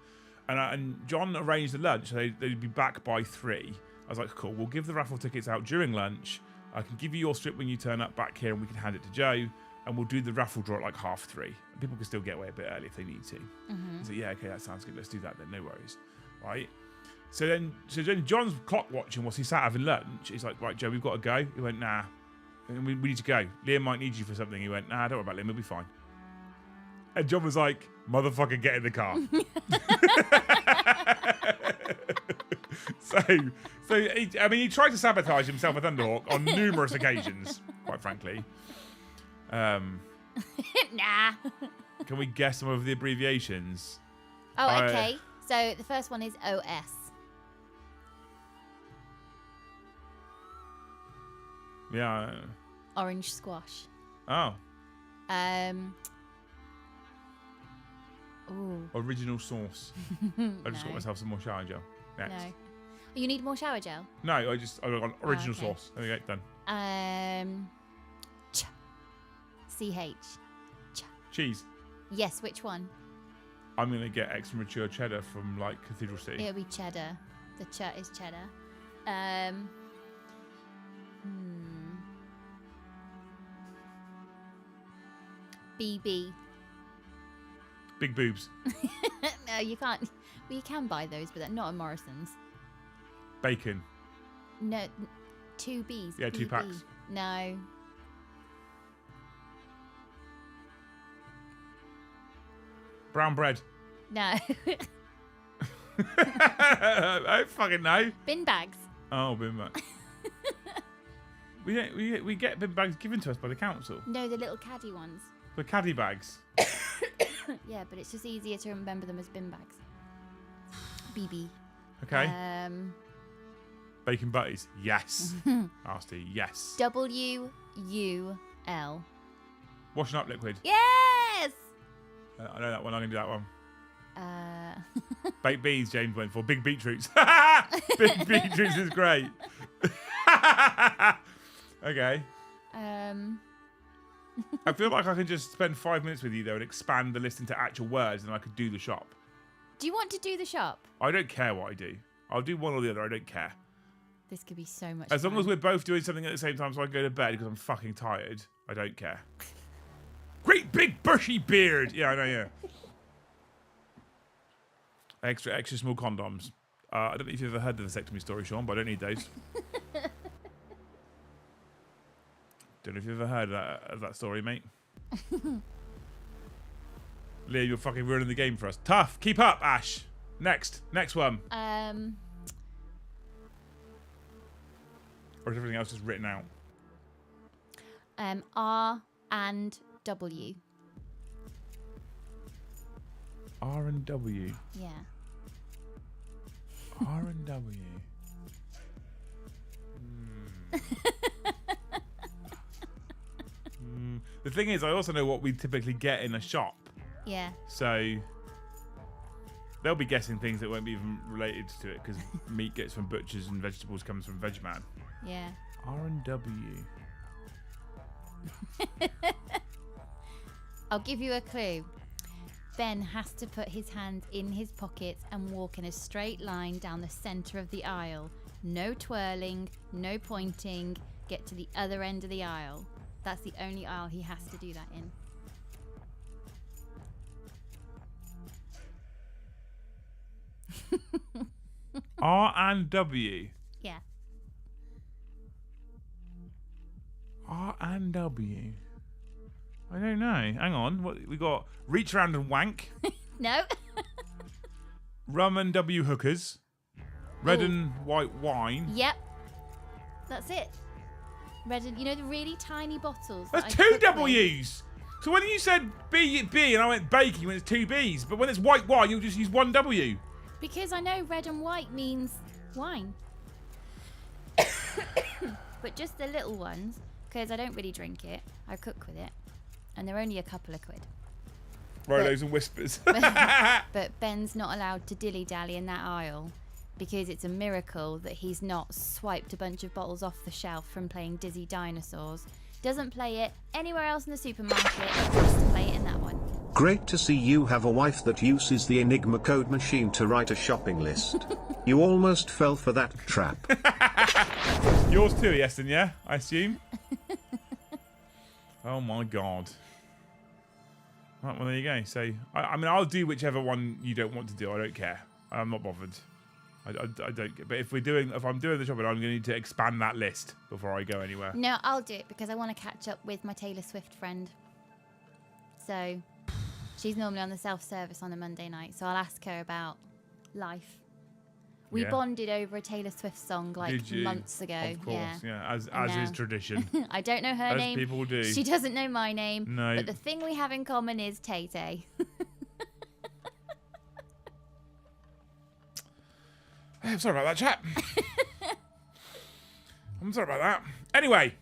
And John arranged the lunch, so they'd be back by 3. I was like, cool, we'll give the raffle tickets out during lunch. I can give you your strip when you turn up back here and we can hand it to Joe. And we'll do the raffle draw at like 3:30. People can still get away a bit early if they need to. He's like, yeah, okay, that sounds good. Let's do that then, no worries. Right? So then John's clock watching whilst he sat having lunch. He's like, right, Joe, we've got to go. He went, nah. We need to go. Liam might need you for something. He went, nah, don't worry about Liam, he'll be fine. And John was like, motherfucker, get in the car. He tried to sabotage himself with Thunderhawk on numerous occasions, quite frankly. Nah. Can we guess some of the abbreviations? Oh, okay. So the first one is OS. Yeah. Orange squash. Oh. Ooh. Original sauce. I just got myself some more shower gel. Next. No. You need more shower gel? No, I got original sauce. There we go, done. CH. Cheese. Yes, which one? I'm going to get extra mature cheddar from like Cathedral City. It'll be cheddar. The ch is cheddar. BB. Big boobs. No, you can't. Well, you can buy those, but they're not at Morrison's. Bacon. No, 2 Bs. Yeah, 2 BB. packs. No. Brown bread. No. I don't fucking know. Bin bags. Oh, bin bags. we get bin bags given to us by the council. No, the little caddy ones. The caddy bags. Yeah, but it's just easier to remember them as bin bags. BB. Okay. Bacon butties. Yes. Nasty. Yes. WUL. Washing up liquid. Yes! I know that one. I'm going to do that one. Uh, Baked beans, James went for. Big beetroots. Big beetroots is great. Okay. I feel like I can just spend 5 minutes with you, though, and expand the list into actual words, and I could do the shop. Do you want to do the shop? I don't care what I do. I'll do one or the other. I don't care. This could be so much As fun. long as we're both doing something at the same time so I can go to bed because I'm fucking tired, I don't care. Great big bushy beard! Yeah, I know, yeah. Extra small condoms. I don't know if you've ever heard the vasectomy story, Sean, but I don't need those. Don't know if you've ever heard of that story, mate. Leah, you're fucking ruining the game for us. Tough. Keep up, Ash. Next one. Or is everything else just written out? R and W. R and W. Yeah. R and W. The thing is, I also know what we typically get in a shop. Yeah. So they'll be guessing things that won't be even related to it because meat gets from butchers and vegetables comes from Vegman. Yeah. R and W. I'll give you a clue. Ben has to put his hand in his pockets and walk in a straight line down the centre of the aisle. No twirling, no pointing. Get to the other end of the aisle. That's the only aisle he has to do that in. R and W. Yeah. R and W. I don't know. Hang on. What we got? Reach around and wank. No. Rum and W hookers. Red Ooh. and white wine. Yep. That's it. Red and, you know, the really tiny bottles. That's that I two cook with? W's. So when you said B and I went baking when it's two B's, but when it's white wine, you'll just use one W. Because I know red and white means wine. But just the little ones, because I don't really drink it, I cook with it. And they're only a couple of quid. Rolos and whispers. But Ben's not allowed to dilly-dally in that aisle because it's a miracle that he's not swiped a bunch of bottles off the shelf from playing Dizzy Dinosaurs. Doesn't play it anywhere else in the supermarket, has to play it in that one. Great to see you have a wife that uses the Enigma code machine to write a shopping list. You almost fell for that trap. Yours too, Yeston, yeah? I assume? Oh my god. Right, well there you go. So, I mean, I'll do whichever one you don't want to do. I don't care. I'm not bothered. I don't get. But if I'm doing the shopping, I'm going to need to expand that list before I go anywhere. No, I'll do it because I want to catch up with my Taylor Swift friend. So, she's normally on the self-service on a Monday night, so I'll ask her about life. We bonded over a Taylor Swift song like months ago. Of course, yeah, as is tradition. I don't know her name. As people do. She doesn't know my name. No. But the thing we have in common is Tay-Tay. I'm sorry about that, chap. I'm sorry about that. Anyway,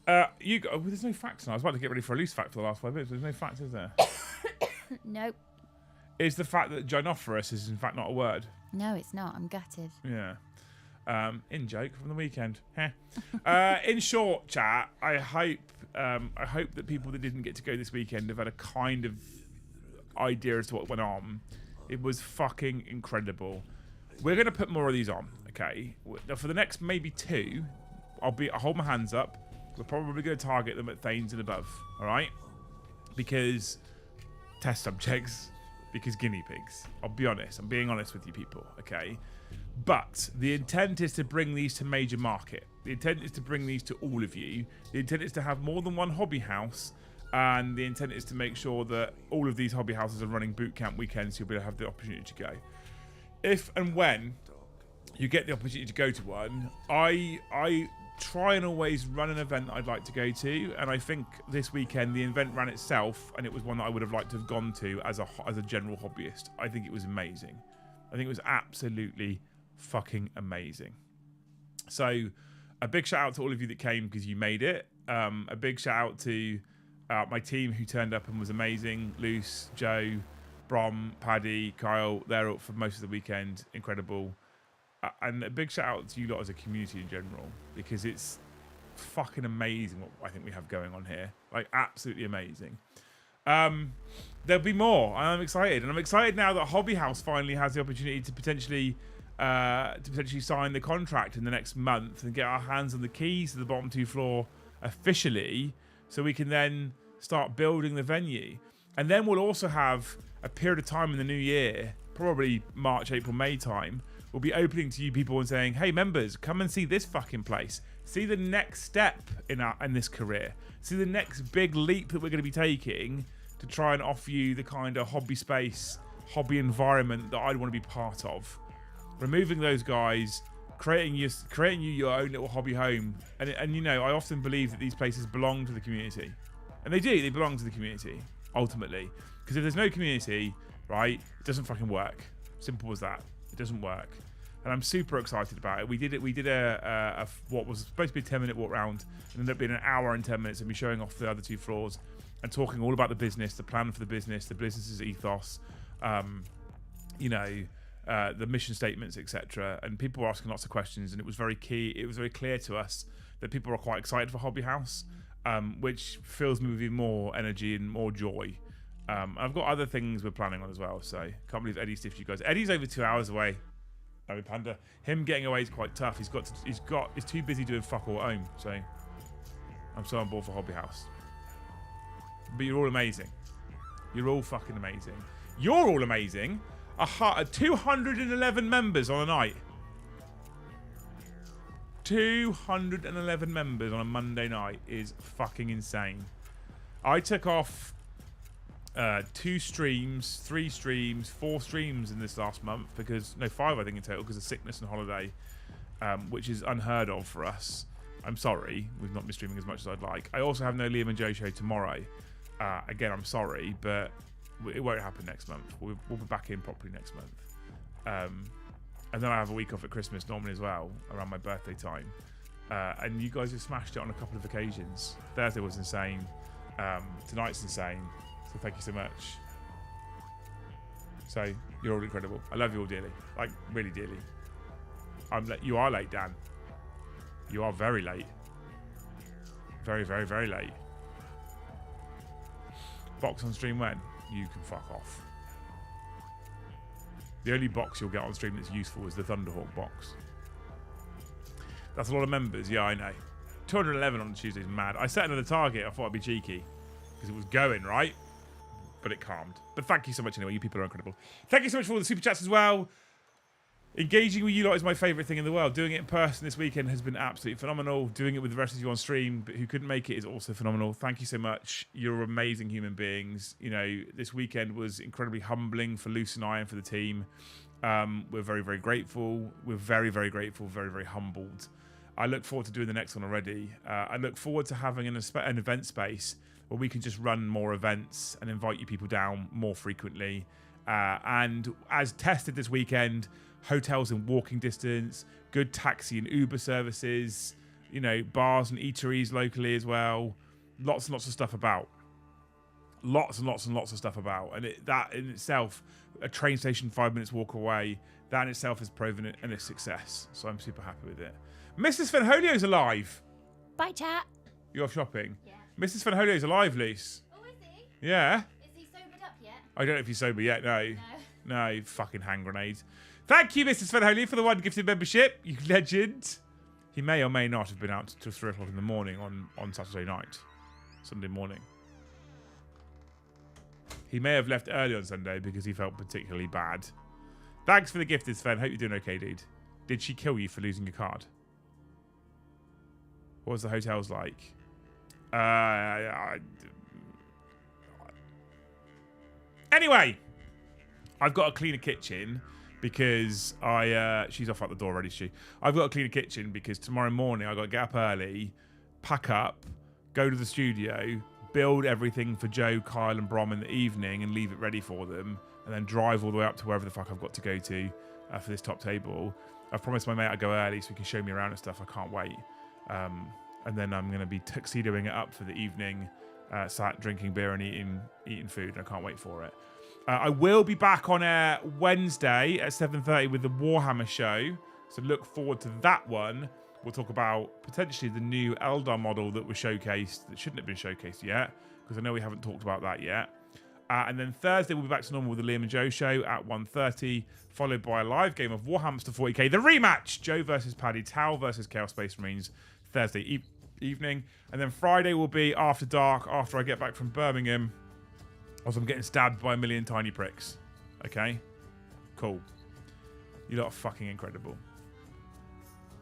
there's no facts now. I was about to get ready for a loose fact for the last 5 minutes. There's no facts, is there? Nope. Is the fact that gynophorus is in fact not a word? No, it's not. I'm gutted. Yeah. In joke from the weekend. In short, chat, I hope that people that didn't get to go this weekend have had a kind of idea as to what went on. It was fucking incredible. We're going to put more of these on, okay? Now, for the next maybe 2, I'll hold my hands up. We're probably going to target them at Thanes and above, all right? Because test subjects, because guinea pigs. I'll be honest. I'm being honest with you people, okay? But the intent is to bring these to major market. The intent is to bring these to all of you. The intent is to have more than one hobby house. And the intent is to make sure that all of these hobby houses are running boot camp weekends so you'll be able to have the opportunity to go. If and when you get the opportunity to go to one, I try and always run an event that I'd like to go to, and I think this weekend the event ran itself, and it was one that I would have liked to have gone to as a general hobbyist. I think it was amazing. I think it was absolutely fucking amazing. So a big shout out to all of you that came because you made it. A big shout out to my team who turned up and was amazing. Luce, Joe, Brom, Paddy, Kyle, they're up for most of the weekend. Incredible. And a big shout out to you lot as a community in general, because it's fucking amazing what I think we have going on here. Like, absolutely amazing. There'll be more, and I'm excited. And I'm excited now that Hobby House finally has the opportunity to potentially sign the contract in the next month and get our hands on the keys to the bottom 2 floor officially, so we can then start building the venue. And then we'll also have a period of time in the new year, probably March, April, May time. We'll be opening to you people and saying, hey, members, come and see this fucking place. See the next step in this career. See the next big leap that we're going to be taking to try and offer you the kind of hobby space, hobby environment that I'd want to be part of. Removing those guys, creating you your own little hobby home. And you know, I often believe that these places belong to the community. And they do, they belong to the community, ultimately. Because if there's no community, right, it doesn't fucking work. Simple as that. It doesn't work. And I'm super excited about it. We did a what was supposed to be a 10-minute walk round, and ended up being an hour and 10 minutes, and be showing off the other 2 floors and talking all about the business, the plan for the business's ethos, you know, the mission statements, etc. And people were asking lots of questions, and it was very key. It was very clear to us that people are quite excited for Hobby House, which fills me with even more energy and more joy. I've got other things we're planning on as well, so can't believe Eddie stiffed you guys. Eddie's over 2 hours away. I mean, Panda. Him getting away is quite tough. He's too busy doing fuck all at home. So I'm so on board for Hobby House. But you're all amazing. You're all fucking amazing. You're all amazing. 211 members on a night. 211 members on a Monday night is fucking insane. I took off 2 streams, 3 streams, 4 streams in this last month because, no, 5 I think in total because of sickness and holiday, which is unheard of for us. I'm sorry, we've not been streaming as much as I'd like. I also have no Liam and Joe show tomorrow. Again, I'm sorry, but it won't happen next month. We'll be back in properly next month. And then I have a week off at Christmas normally as well, around my birthday time. And you guys have smashed it on a couple of occasions. Thursday was insane. Tonight's insane. So thank you so much. So you're all incredible. I love you all dearly, like really dearly. You are late, Dan. You are very late. Very, very, very late. Box on stream when? You can fuck off. The only box you'll get on stream that's useful is the Thunderhawk box. That's a lot of members. Yeah, I know. 211 on Tuesday is mad. I set another target. I thought I'd be cheeky because it was going right. But it calmed. But thank you so much anyway. You people are incredible. Thank you so much for all the super chats as well. Engaging with you lot is my favourite thing in the world. Doing it in person this weekend has been absolutely phenomenal. Doing it with the rest of you on stream, but who couldn't make it, is also phenomenal. Thank you so much. You're amazing human beings. You know, this weekend was incredibly humbling for Luce and I and for the team. We're very, very grateful. We're very, very grateful. Very, very humbled. I look forward to doing the next one already. I look forward to having an event space where we can just run more events and invite you people down more frequently. And as tested this weekend, hotels in walking distance, good taxi and Uber services, you know, bars and eateries locally as well. Lots and lots of stuff about. Lots and lots and lots of stuff about. And that in itself, a train station 5 minutes walk away, that in itself has proven it and a success. So I'm super happy with it. Mrs. Fenholio's alive. Bye, chat. You're off shopping? Yeah. Mrs. Fenholio's alive, Luce. Oh, is he? Yeah. Is he sobered up yet? I don't know if he's sober yet, no. No. No, you fucking hand grenade. Thank you, Mrs. Fenholio, for the 1 gifted membership. You legend. He may or may not have been out till 3 o'clock in the morning on Saturday night. Sunday morning. He may have left early on Sunday because he felt particularly bad. Thanks for the gifted, Sven. Hope you're doing okay, dude. Did she kill you for losing your card? What was the hotels like? Anyway, I've got a cleaner kitchen because she's off out the door already, she. I've got to clean the kitchen because tomorrow morning I've got to get up early, pack up, go to the studio, build everything for Joe, Kyle and Brom in the evening and leave it ready for them, and then drive all the way up to wherever the fuck I've got to go to for this top table. I've promised my mate I'd go early so he can show me around and stuff. I can't wait. And then I'm going to be tuxedoing it up for the evening, sat drinking beer and eating food, and I can't wait for it. I will be back on air Wednesday at 7:30 with the Warhammer show, so look forward to that one. We'll talk about potentially the new Eldar model that was showcased, that shouldn't have been showcased yet, because I know we haven't talked about that yet. And then Thursday we'll be back to normal with the Liam and Joe show at 1:30, followed by a live game of Warhammer to 40k, the rematch, Joe versus Paddy, Tau versus Chaos Space Marines, Thursday evening. And then Friday will be after dark, after I get back from Birmingham, as I'm getting stabbed by a million tiny pricks. Okay? Cool. You lot are fucking incredible.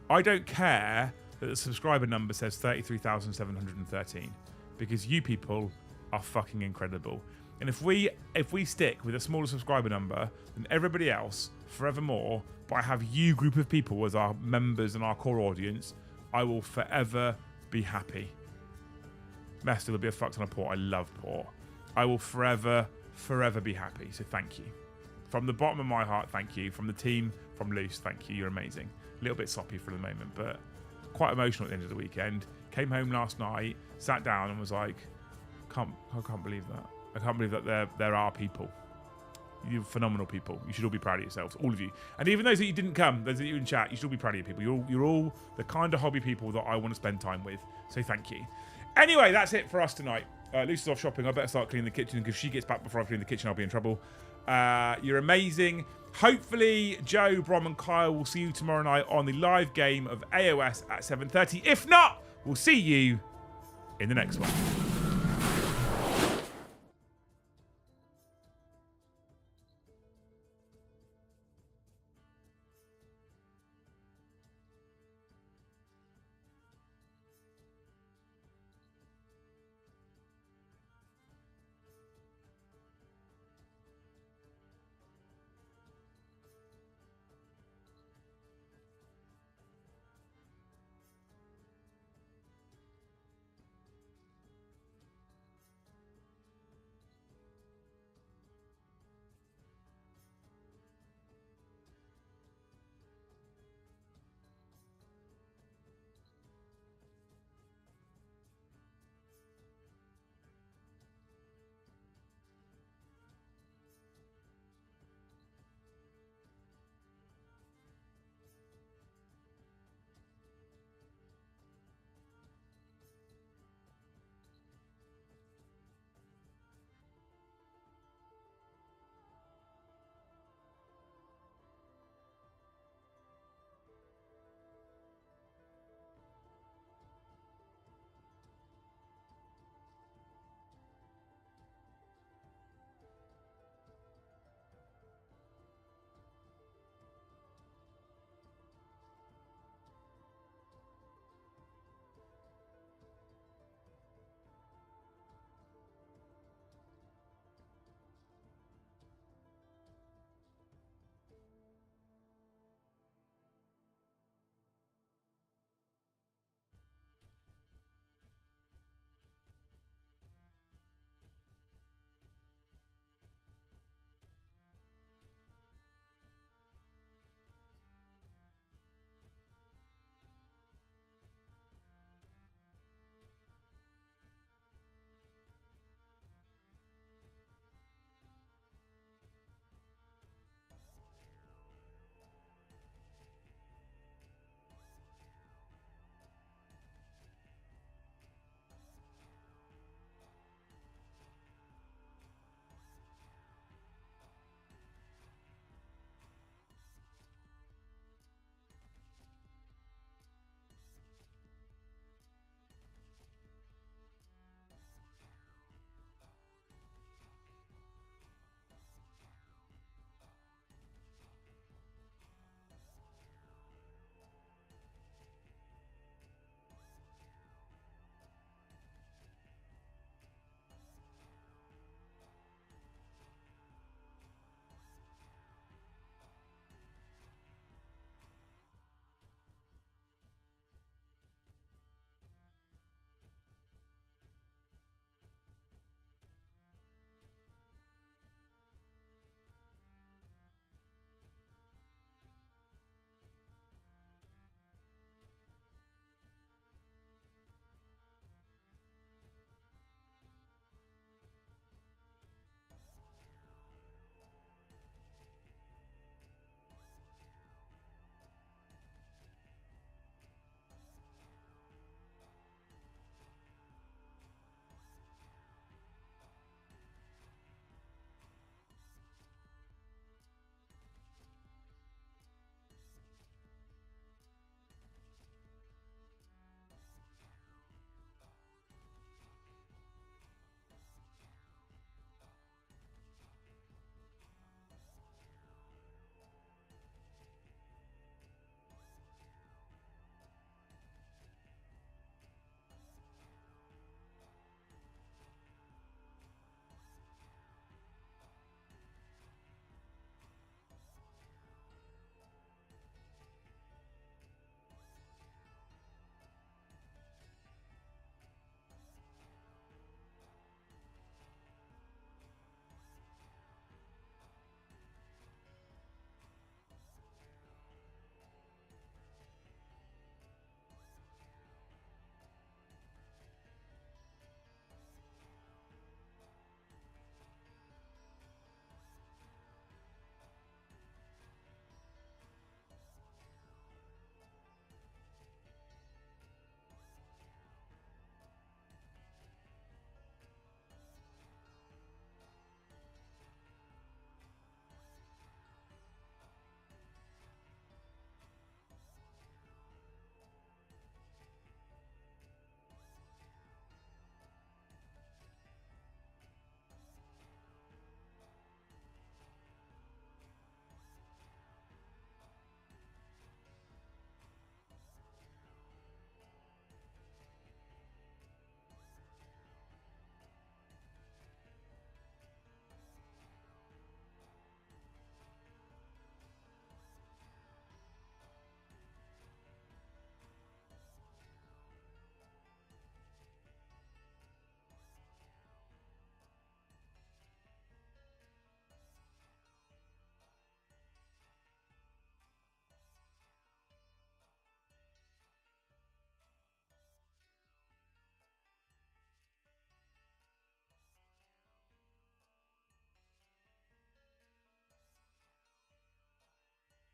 I don't care that the subscriber number says 33,713 because you people are fucking incredible. And if we stick with a smaller subscriber number than everybody else forevermore, but I have you group of people as our members and our core audience, I will forever be happy. Mester will be a fuck ton of port. I love port. I will forever be happy. So thank you. From the bottom of my heart, thank you. From the team, from Loose, thank you. You're amazing. A little bit soppy for the moment, but quite emotional at the end of the weekend. Came home last night, sat down and was like, I can't believe that. I can't believe that there are people. You're phenomenal people. You should all be proud of yourselves, all of you. And even those that you didn't come, those that you in chat, you should all be proud of your people. You're all the kind of hobby people that I want to spend time with. So thank you. Anyway, that's it for us tonight. Luce is off shopping. I better start cleaning the kitchen because if she gets back before I clean the kitchen, I'll be in trouble. You're amazing. Hopefully, Joe, Brom and Kyle will see you tomorrow night on the live game of AOS at 7:30. If not, we'll see you in the next one.